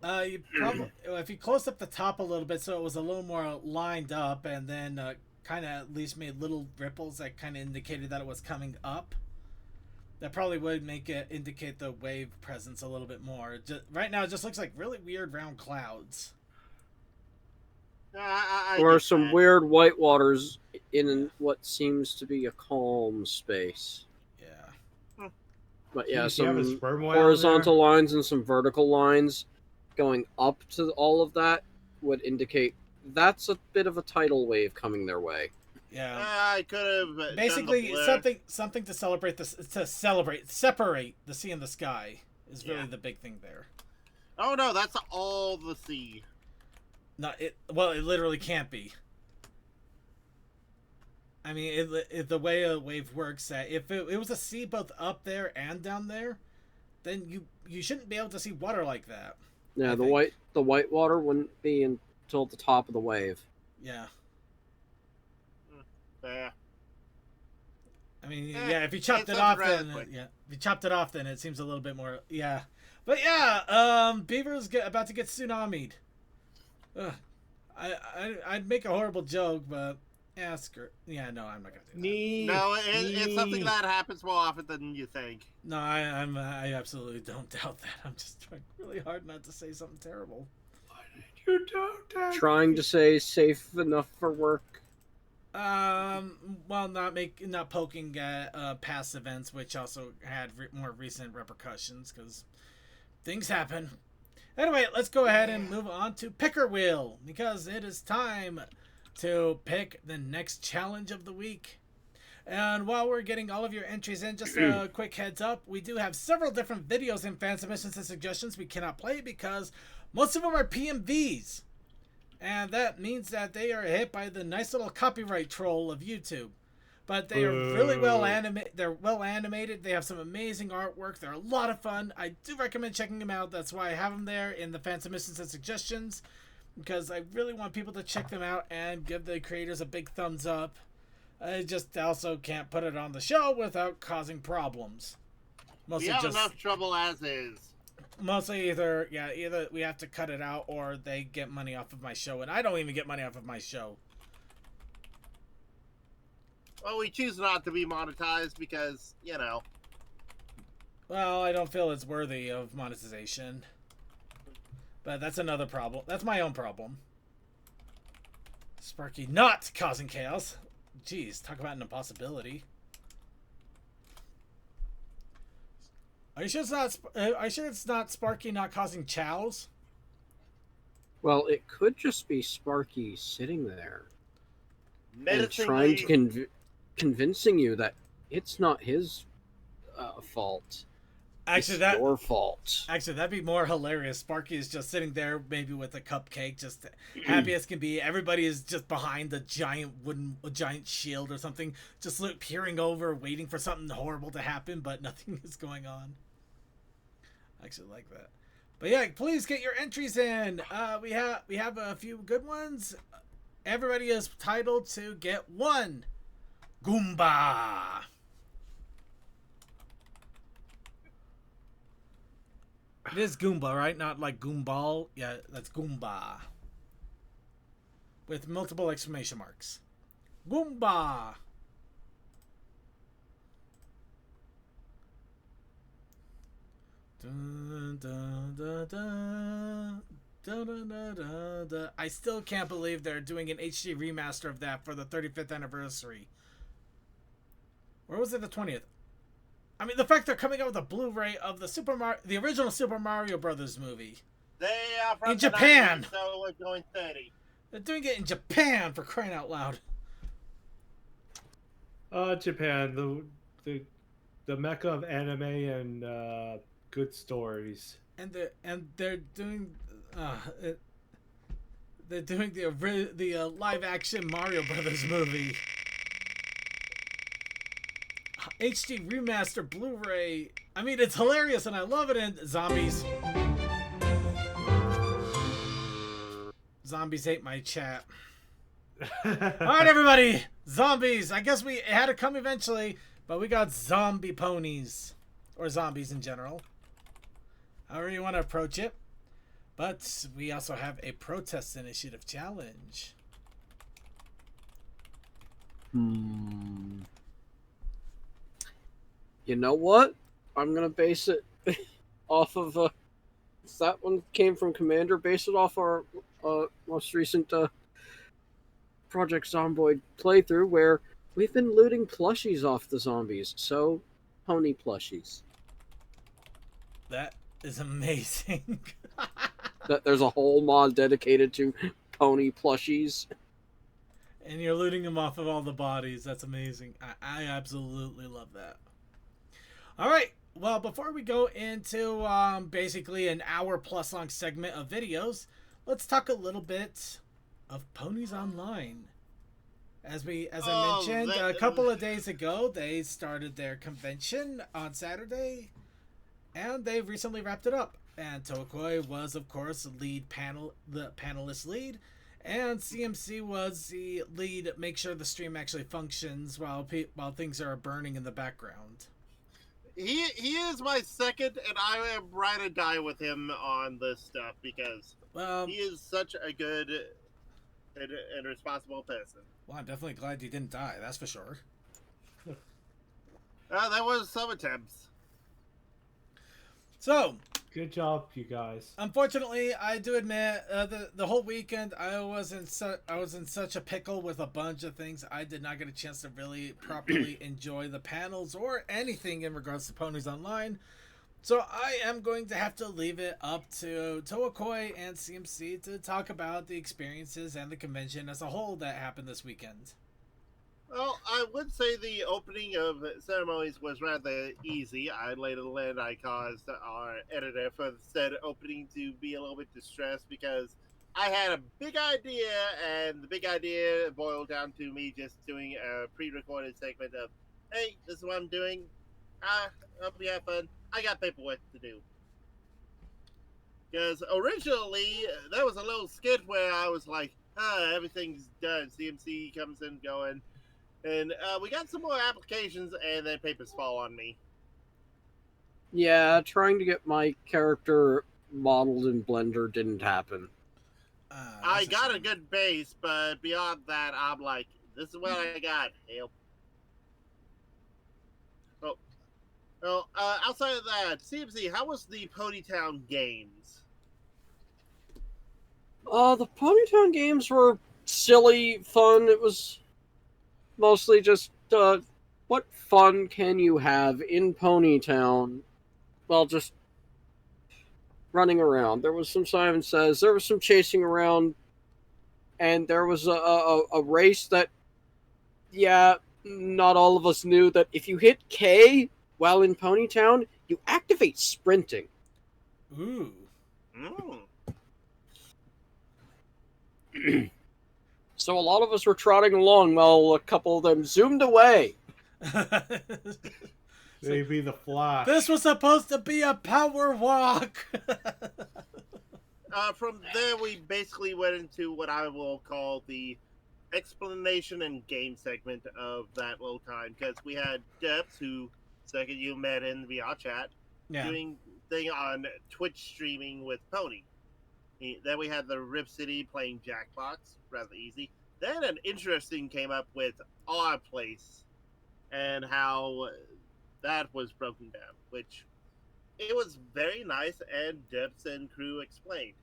You probably if you closed up the top a little bit so it was a little more lined up, and then kind of at least made little ripples that kind of indicated that it was coming up. That probably would make it indicate the wave presence a little bit more. Right now, it just looks like really weird round clouds. Or some weird white waters in what seems to be a calm space. Yeah. But yeah, Do you have a some sperm whale horizontal lines and some vertical lines going up to all of that would indicate that's a bit of a tidal wave coming their way. Yeah. I could have basically something to celebrate separate the sea and the sky is really the big thing there. Oh no, that's all the sea. It literally can't be. I mean, the way a wave works, if it was a sea both up there and down there, then you shouldn't be able to see water like that. Yeah, the white water wouldn't be until the top of the wave. Yeah. Yeah. I mean, yeah, if you chopped it off, then if you chopped it off, then it seems a little bit more, yeah. But yeah, Beaver's about to get tsunami'd. I'd make a horrible joke, but yeah, screw. Yeah, no, I'm not gonna do that. No, it's something that happens more often than you think. No, I absolutely don't doubt that. I'm just trying really hard not to say something terrible. You don't. Trying to say safe enough for work. Well, not poking at past events, which also had more recent repercussions because things happen. Anyway, let's go ahead and move on to Picker Wheel because it is time to pick the next challenge of the week. And while we're getting all of your entries in, just a quick heads up, we do have several different videos and fan submissions and suggestions we cannot play because most of them are PMVs. And that means that they are hit by the nice little copyright troll of YouTube. But they are really well animated. They're well animated. They have some amazing artwork. They're a lot of fun. I do recommend checking them out. That's why I have them there in the fan submissions and suggestions, because I really want people to check them out and give the creators a big thumbs up. I just also can't put it on the show without causing problems. Mostly We have just enough trouble as is. mostly either we have to cut it out or they get money off of my show, and I don't even get money off of my show. Well, we choose not to be monetized because, you know. Well, I don't feel it's worthy of monetization. But that's another problem. That's my own problem. Sparky not causing chaos. Jeez, talk about an impossibility. Are you sure it's not Sparky not causing chows? Well, it could just be Sparky sitting there and Menacingly, trying to convincing you that it's not his fault. Actually, It's your fault. Actually, that'd be more hilarious. Sparky is just sitting there, maybe with a cupcake, just happy as can be. Everybody is just behind the giant shield or something, just peering over, waiting for something horrible to happen, but nothing is going on. I actually like that. But yeah, please get your entries in. We have a few good ones. Everybody is titled to get one Goomba. It is Goomba, right? Not like Goomball. Yeah, that's Goomba. With multiple exclamation marks. Goomba! Dun, dun, dun, dun. Dun, dun, dun, dun, dun. I still can't believe they're doing an HD remaster of that for the 35th anniversary. Or was it the 20th? I mean, the fact they're coming out with a Blu-ray of the original Super Mario Brothers movie. they are from In the Japan. 90s, so we're going 30. They're doing it in Japan, for crying out loud. Japan, the mecca of anime and good stories. And they're doing the live action Mario Brothers movie. HD remaster Blu-ray. I mean, it's hilarious and I love it. And zombies ate my chat. All right, everybody, zombies. I guess it had to come eventually, but we got zombie ponies, or zombies in general. However you want to approach it. But we also have a protest initiative challenge. You know what? I'm gonna base it off of that one came from Commander. Base it off our most recent Project Zomboid playthrough, where we've been looting plushies off the zombies. So, pony plushies. That is amazing. There's a whole mod dedicated to pony plushies. And you're looting them off of all the bodies. That's amazing. I absolutely love that. All right. Well, before we go into basically an hour-plus long segment of videos, let's talk a little bit of Ponies Online. As I mentioned a couple of days ago, they started their convention on Saturday, and they've recently wrapped it up. And Tokoi was, of course, the panelist lead, and CMC was the lead. Make sure the stream actually functions while things are burning in the background. He is my second, and I am ride or die with him on this stuff because he is such a good and responsible person. Well, I'm definitely glad you didn't die. That's for sure. That was some attempts. So, good job, you guys. Unfortunately, I do admit the whole weekend I was in such a pickle with a bunch of things. I did not get a chance to really properly enjoy the panels or anything in regards to Ponies Online. So I am going to have to leave it up to Toakoi and CMC to talk about the experiences and the convention as a whole that happened this weekend. Well, I would say the opening of ceremonies was rather easy. I later learned I caused our editor for said opening to be a little bit distressed because I had a big idea, and the big idea boiled down to me just doing a pre-recorded segment of, "Hey, this is what I'm doing. Hope you have fun. I got paperwork to do." Because originally that was a little skit where I was like, everything's done. CMC comes in going. And we got some more applications, and then papers fall on me. Yeah, trying to get my character modeled in Blender didn't happen. I got a good base, but beyond that, I'm like, this is what I got. Help. Well, outside of that, CMC, how was the Ponytown games? The Ponytown games were silly, fun. It was mostly just, what fun can you have in Ponytown while just running around? There was some Simon Says, there was some chasing around, and there was a race that, yeah, not all of us knew that if you hit K while in Ponytown, you activate sprinting. Ooh. So a lot of us were trotting along while a couple of them zoomed away. Maybe the Flash. This was supposed to be a power walk. From there, we basically went into what I will call the explanation and game segment of that little time, because we had Debs, who second you met in VR chat, doing thing on Twitch streaming with Pony. Then we had the Rip City playing Jackbox, rather easy. Then an interesting came up with our place and how that was broken down, which it was very nice, and Debs and crew explained.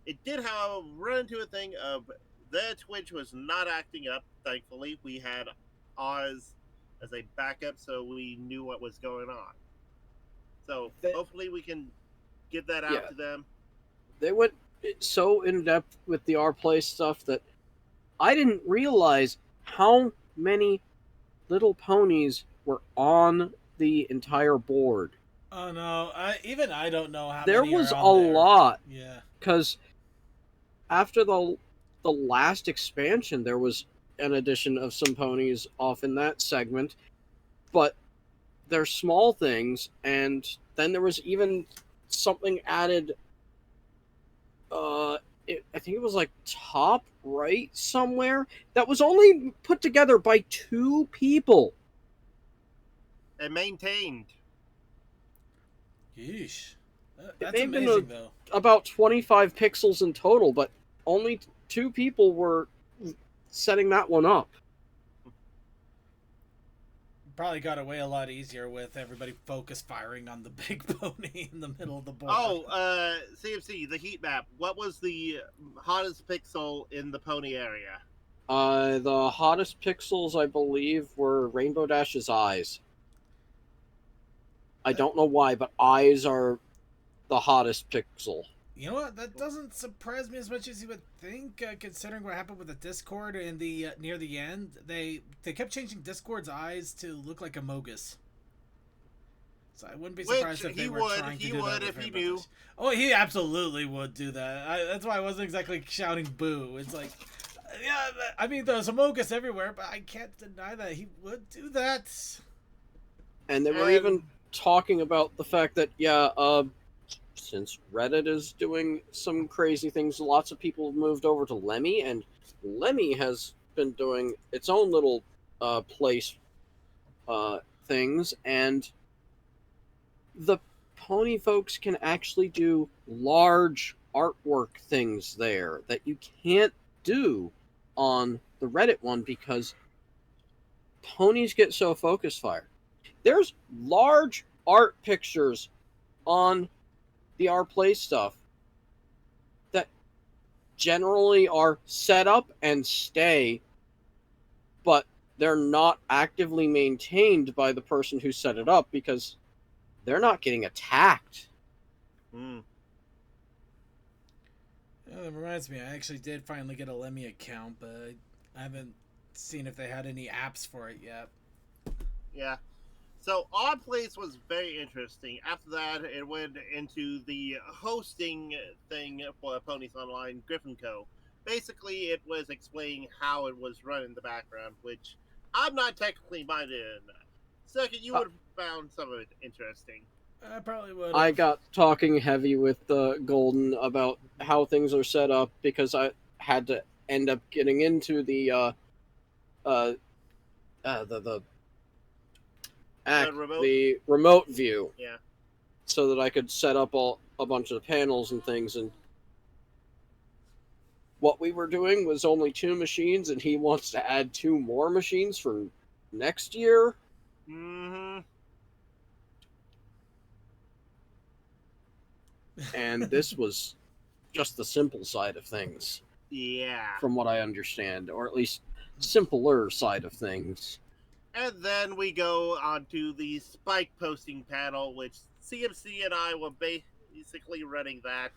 It did, however, run into a thing of their Twitch was not acting up. Thankfully, we had ours as a backup, so we knew what was going on. So hopefully we can get that out to them. They went so in depth with the R Play stuff that I didn't realize how many little ponies were on the entire board. Oh no! Even I don't know how there many was are a on there. lot. Yeah. Because after the last expansion, there was an addition of some ponies off in that segment, but they're small things, and then there was even something added. I think it was like top right somewhere that was only put together by 2 people. And maintained. Yeesh. It That's may have amazing, been though. about 25 pixels in total, but only 2 people were setting that one up. Probably got away a lot easier with everybody focus firing on the big pony in the middle of the board. Oh, CMC, the heat map. What was the hottest pixel in the pony area? The hottest pixels, I believe, were Rainbow Dash's eyes. I don't know why, but eyes are the hottest pixel. You know what? That doesn't surprise me as much as you would think, considering what happened with the Discord in the near the end. They kept changing Discord's eyes to look like Amogus. So I wouldn't be surprised if they were trying to do that with Rainbow Dash. Oh, he absolutely would do that. That's why I wasn't exactly shouting boo. It's like, yeah, I mean, there's Amogus everywhere, but I can't deny that he would do that. And they were even talking about the fact that, since Reddit is doing some crazy things, lots of people have moved over to Lemmy, and Lemmy has been doing its own little place things, and the pony folks can actually do large artwork things there that you can't do on the Reddit one because ponies get so focus fired. There's large art pictures on the R Play stuff that generally are set up and stay, but they're not actively maintained by the person who set it up because they're not getting attacked. That reminds me, I actually did finally get a Lemmy account, but I haven't seen if they had any apps for it yet. Yeah. So Odd Place was very interesting. After that, it went into the hosting thing for Ponies Online, Griffin Co. Basically, it was explaining how it was run in the background, which I'm not technically minded in that. Second, you would have found some of it interesting. I probably would. I got talking heavy with Golden about how things are set up because I had to end up getting into the remote view. Yeah. So that I could set up a bunch of panels and things. And what we were doing was only 2 machines, and he wants to add 2 more machines for next year. Mm-hmm. And this was just the simple side of things. Yeah. From what I understand, or at least simpler side of things. And then we go on to the spike posting panel, which CMC and I were basically running that.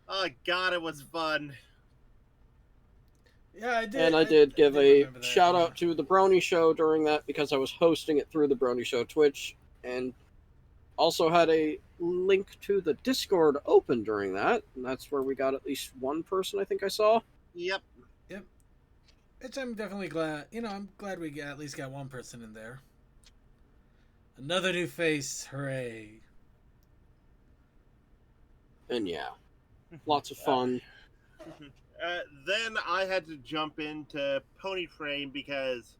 Oh god, it was fun. Yeah, I did. And I did give a shout out to the Brony Show during that because I was hosting it through the Brony Show Twitch, and also had a link to the Discord open during that, and that's where we got at least one person I think I saw. Yep. Which I'm definitely glad. I'm glad we at least got one person in there. Another new face, hooray! And yeah, lots of fun. Then I had to jump into Pony Frame because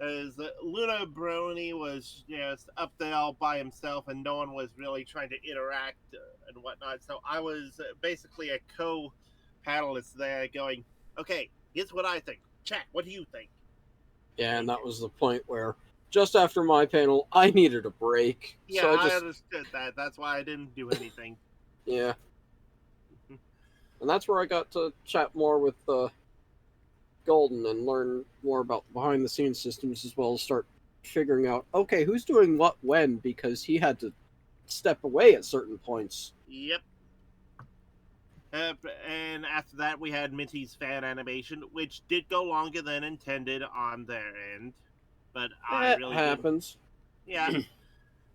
as Luna Brony was just up there all by himself and no one was really trying to interact and whatnot. So I was basically a co-panelist there going, okay, here's what I think. Chat, what do you think? Yeah, and that was the point where just after my panel, I needed a break. Yeah, so I understood that. That's why I didn't do anything. Yeah. And that's where I got to chat more with Golden and learn more about behind-the-scenes systems, as well as start figuring out, okay, who's doing what when, because he had to step away at certain points. Yep. And after that, we had Minty's fan animation, which did go longer than intended on their end. But I really happens. Didn't.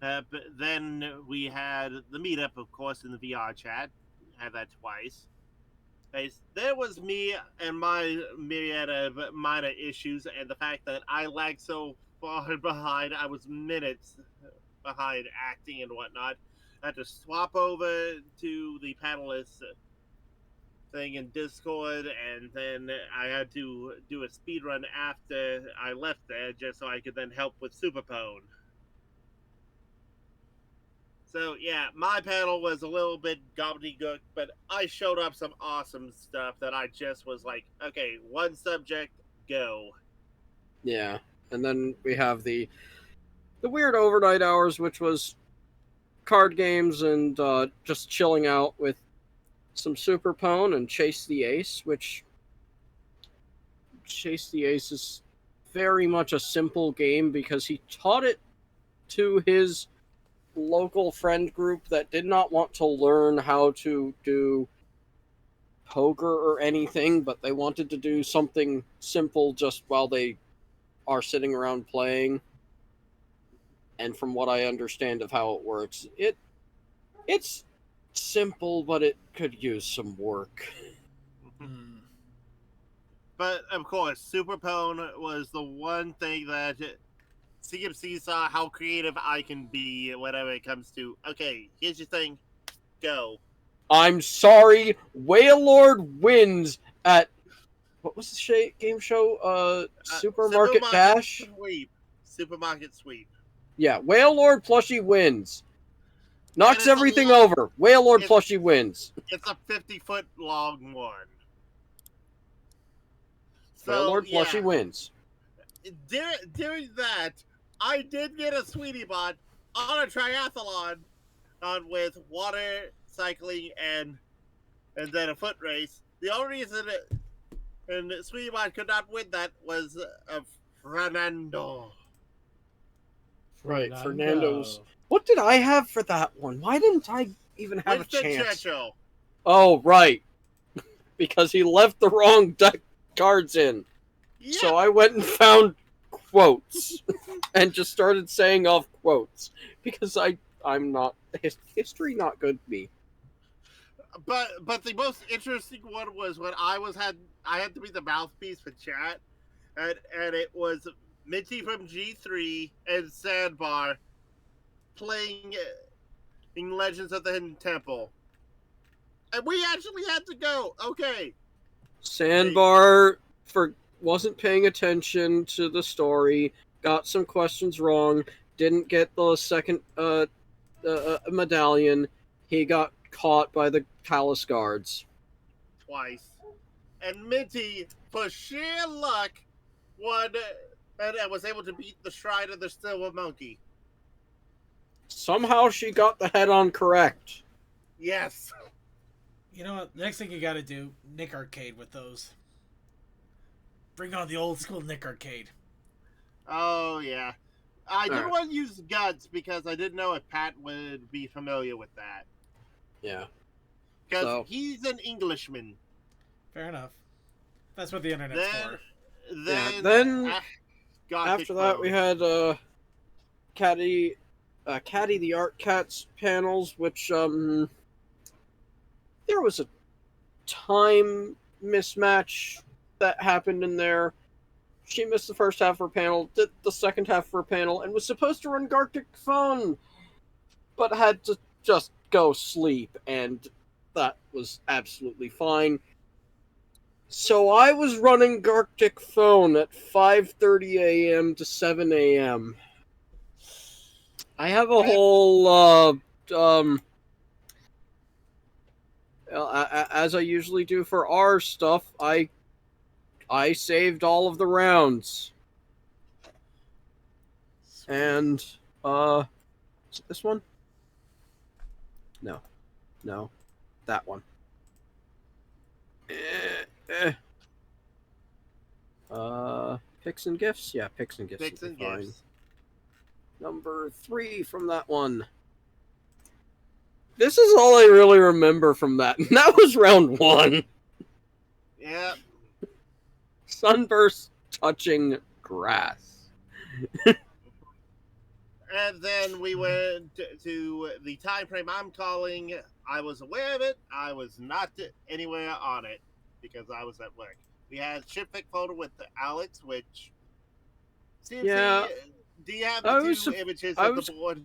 Yeah. But then we had the meetup, of course, in the VR chat. Had that twice. There was me and my myriad of minor issues, and the fact that I lagged so far behind. I was minutes behind acting and whatnot. I had to swap over to the panelists thing in Discord, and then I had to do a speed run after I left there just so I could then help with Superpone. So yeah, my panel was a little bit gobbledygook, but I showed up some awesome stuff that I just was like, okay, one subject, go. Yeah, and then we have the weird overnight hours, which was card games and just chilling out with some Superpone and Chase the Ace, which Chase the Ace is very much a simple game because he taught it to his local friend group that did not want to learn how to do poker or anything, but they wanted to do something simple just while they are sitting around playing. And from what I understand of how it works, it's simple, but it could use some work. But of course, Superpone was the one thing that CMC saw how creative I can be whenever it comes to, okay, here's your thing, go. I'm sorry, Wailord wins at, what was the game show? Supermarket Dash? Supermarket Sweep. Yeah, Wailord plushie wins. Knocks everything over. Wailord plushie wins. It's a 50-foot long one. So, Wailord plushie wins. During that, I did get a Sweetie Bot on a triathlon with water, cycling, and then a foot race. The only reason and Sweetie Bot could not win that was Fernando. Right, Fernando's. What did I have for that one? Why didn't I even have Winston a chance? Churchill. Oh, right. Because he left the wrong deck cards in. Yeah. So I went and found quotes and just started saying off quotes because I'm not history not good me. But the most interesting one was when I had to be the mouthpiece for chat, and it was Minty from G3 and Sandbar playing in Legends of the Hidden Temple, and we actually had to go. Okay, Sandbar wasn't paying attention to the story, got some questions wrong, didn't get the second medallion. He got caught by the palace guards twice, and Minty, for sheer luck, won and was able to beat the Shrine of the Silver Monkey. Somehow she got the head-on correct. Yes. You know what? The next thing you got to do, Nick Arcade with those. Bring on the old school Nick Arcade. Oh yeah, I didn't Alright. want to use guts because I didn't know if Pat would be familiar with that. Yeah. Because So- he's an Englishman. Fair enough. That's what the internet's for. Then After that, we had Caddy the Art Cats panels, which there was a time mismatch that happened in there. She missed the first half of her panel, did the second half of her panel, and was supposed to run Gartic Phone, but had to just go sleep, and that was absolutely fine. So I was running Gartic Phone at 5:30 a.m. to 7 a.m. I have a whole as I usually do for our stuff, I saved all of the rounds. And is it this one? No. That one. Picks and gifts? Yeah, picks and gifts. Picks and fine. gifts. Number 3 from that one. This is all I really remember from that. And that was round 1. Yeah. Sunburst touching grass. And then we went to the time frame I'm calling. I was aware of it. I was not anywhere on it because I was at work. We had Shippick photo with Alex, which CMC, Yeah. do you have the two images of the board?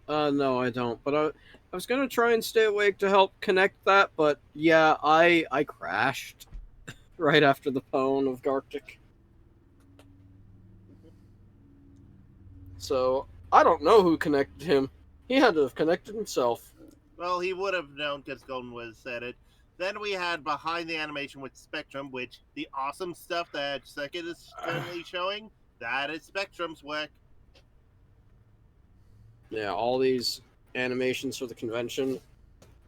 No, I don't. But I was gonna try and stay awake to help connect that, but yeah, I crashed right after the pwn of Gartic. So I don't know who connected him. He had to have connected himself. Well, he would have known because Golden was said it. Then we had Behind the Animation with Spectrum, which the awesome stuff that Circuit is currently showing, that is Spectrum's work. Yeah, all these animations for the convention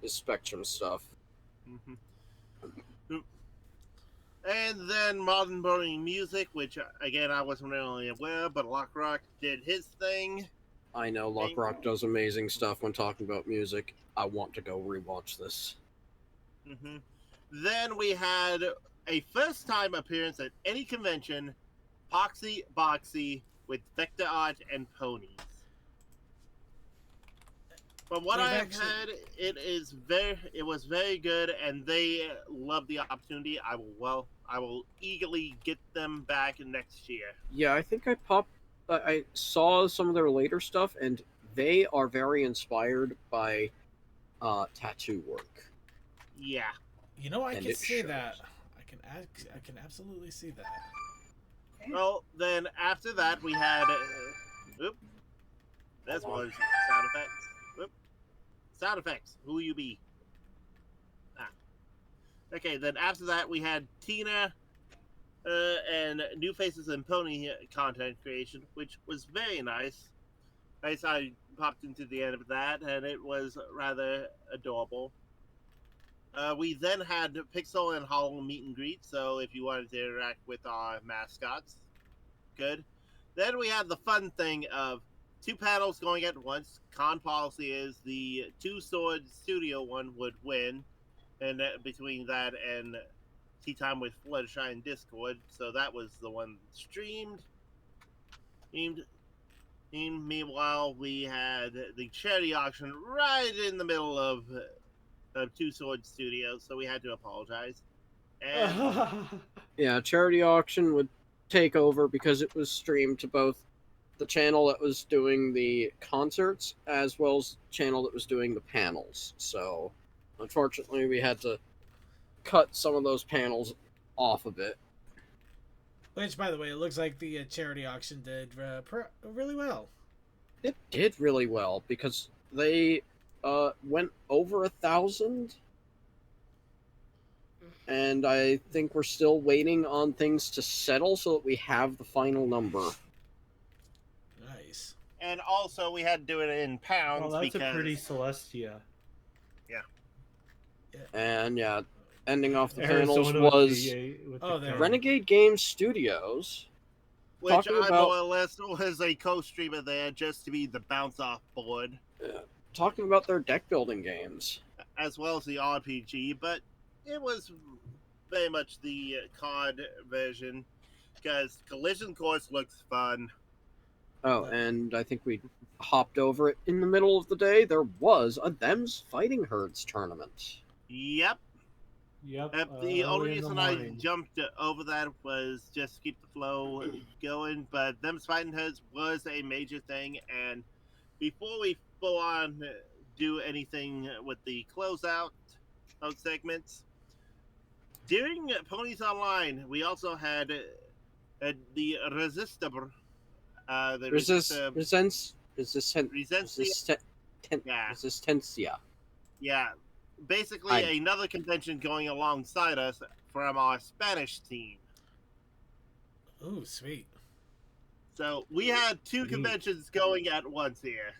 is Spectrum stuff. Mm-hmm. And then Modern Brony Music, which again I wasn't really aware, but Lockrock did his thing. I know Lockrock does amazing stuff when talking about music. I want to go rewatch this. Mm-hmm. Then we had a first-time appearance at any convention, Poxy Boxy with Vector Art and Ponies. From what I've heard, it was very good, and they love the opportunity. I will eagerly get them back next year. Yeah, I think I saw some of their later stuff, and they are very inspired by tattoo work. Yeah. You know, I And can it see shows. that. I can absolutely see that. Well, then after that we had. This was sound effects. Oop. Sound effects. Who you be? Okay, then after that we had Tina and New Faces and Pony content creation, which was very nice. I popped into the end of that, and it was rather adorable. We then had Pixel and Hollow meet and greet, so if you wanted to interact with our mascots, good. Then we had the fun thing of 2 panels going at once. Con policy is the 2 Sword Studio one would win, and between that and Tea Time with Fluttershy in Discord, so that was the one streamed. Meanwhile, we had the charity auction right in the middle of Two Sword Studios, so we had to apologize. And Yeah, charity auction would take over because it was streamed to both the channel that was doing the concerts as well as the channel that was doing the panels. So, unfortunately, we had to cut some of those panels off of it. Which, by the way, it looks like the charity auction did really well. It did really well because they went over 1,000. And I think we're still waiting on things to settle so that we have the final number. Nice. And also, we had to do it in pounds. Well, that's because... a pretty Celestia. And yeah, ending off the Arizona panels was with the Renegade Games Studios. Which talking I about- more or less was a co-streamer there just to be the bounce-off board. Talking about their deck building games. As well as the RPG, but it was very much the card version, because Collision Course looks fun. Oh, and I think we hopped over it in the middle of the day. There was a Them's Fighting Herds tournament. Yep. Yep. The only early in the reason I morning. jumped over that was just to keep the flow going, but Them's Fighting Heads was a major thing, and before we full on do anything with the closeout of segments, during Ponies Online, we also had the Resistible. Resistencia. Yeah, basically I- another convention going alongside us from our Spanish team. Ooh, sweet. So we had two conventions going at once here.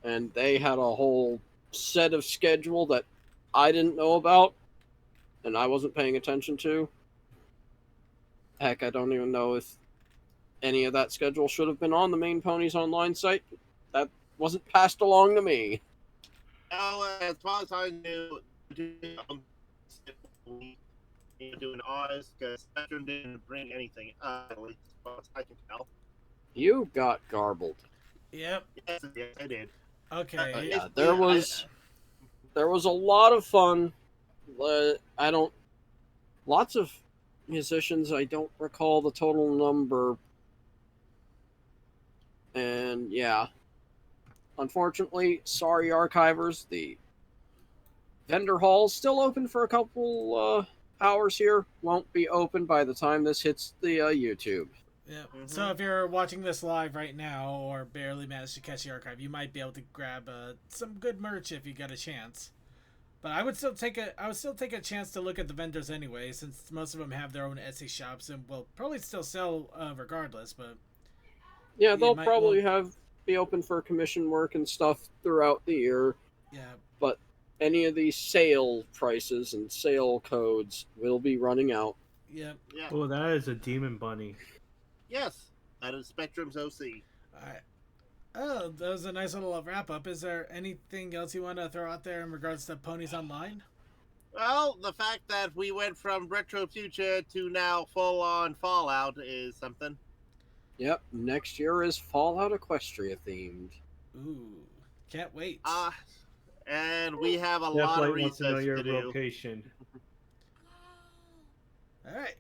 And they had a whole set of schedule that I didn't know about and I wasn't paying attention to. Heck, I don't even know if any of that schedule should have been on the main Ponies Online site. That wasn't passed along to me. Well, as far as I knew, doing ours because Spectrum didn't bring anything up, at least as far as I can tell. You got garbled. Yep. Yes, I did. Okay. Yeah, there was a lot of fun. Lots of musicians. I don't recall the total number. And yeah, unfortunately, sorry archivers, the vendor hall's still open for a couple hours here. Won't be open by the time this hits the YouTube. Yep. So if you're watching this live right now or barely managed to catch the archive, you might be able to grab some good merch if you get a chance. But I would still take a chance to look at the vendors anyway, since most of them have their own Etsy shops and will probably still sell regardless. But yeah, they'll probably be open for commission work and stuff throughout the year. Yeah. But any of these sale prices and sale codes will be running out. Yep. Yeah. Oh, that is a demon bunny. Yes, that is Spectrum's OC. Alright. Oh, that was a nice little wrap up. Is there anything else you want to throw out there in regards to Ponies Online? Well, the fact that we went from Retro Future to now full on Fallout is something. Yep, next year is Fallout Equestria themed. Ooh, can't wait. And we have a Jeff lot of Light wants to know research your to do. location. Alright.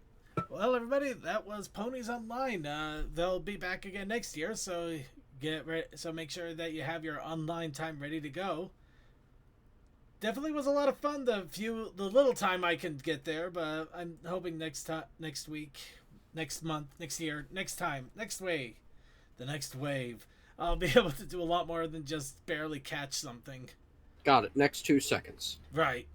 Well, everybody, that was Ponies Online. They'll be back again next year, so get ready. So make sure that you have your online time ready to go. Definitely was a lot of fun. The little time I can get there, but I'm hoping next week, next month, next year, next time, the next wave, I'll be able to do a lot more than just barely catch something. Got it. Next 2 seconds. Right.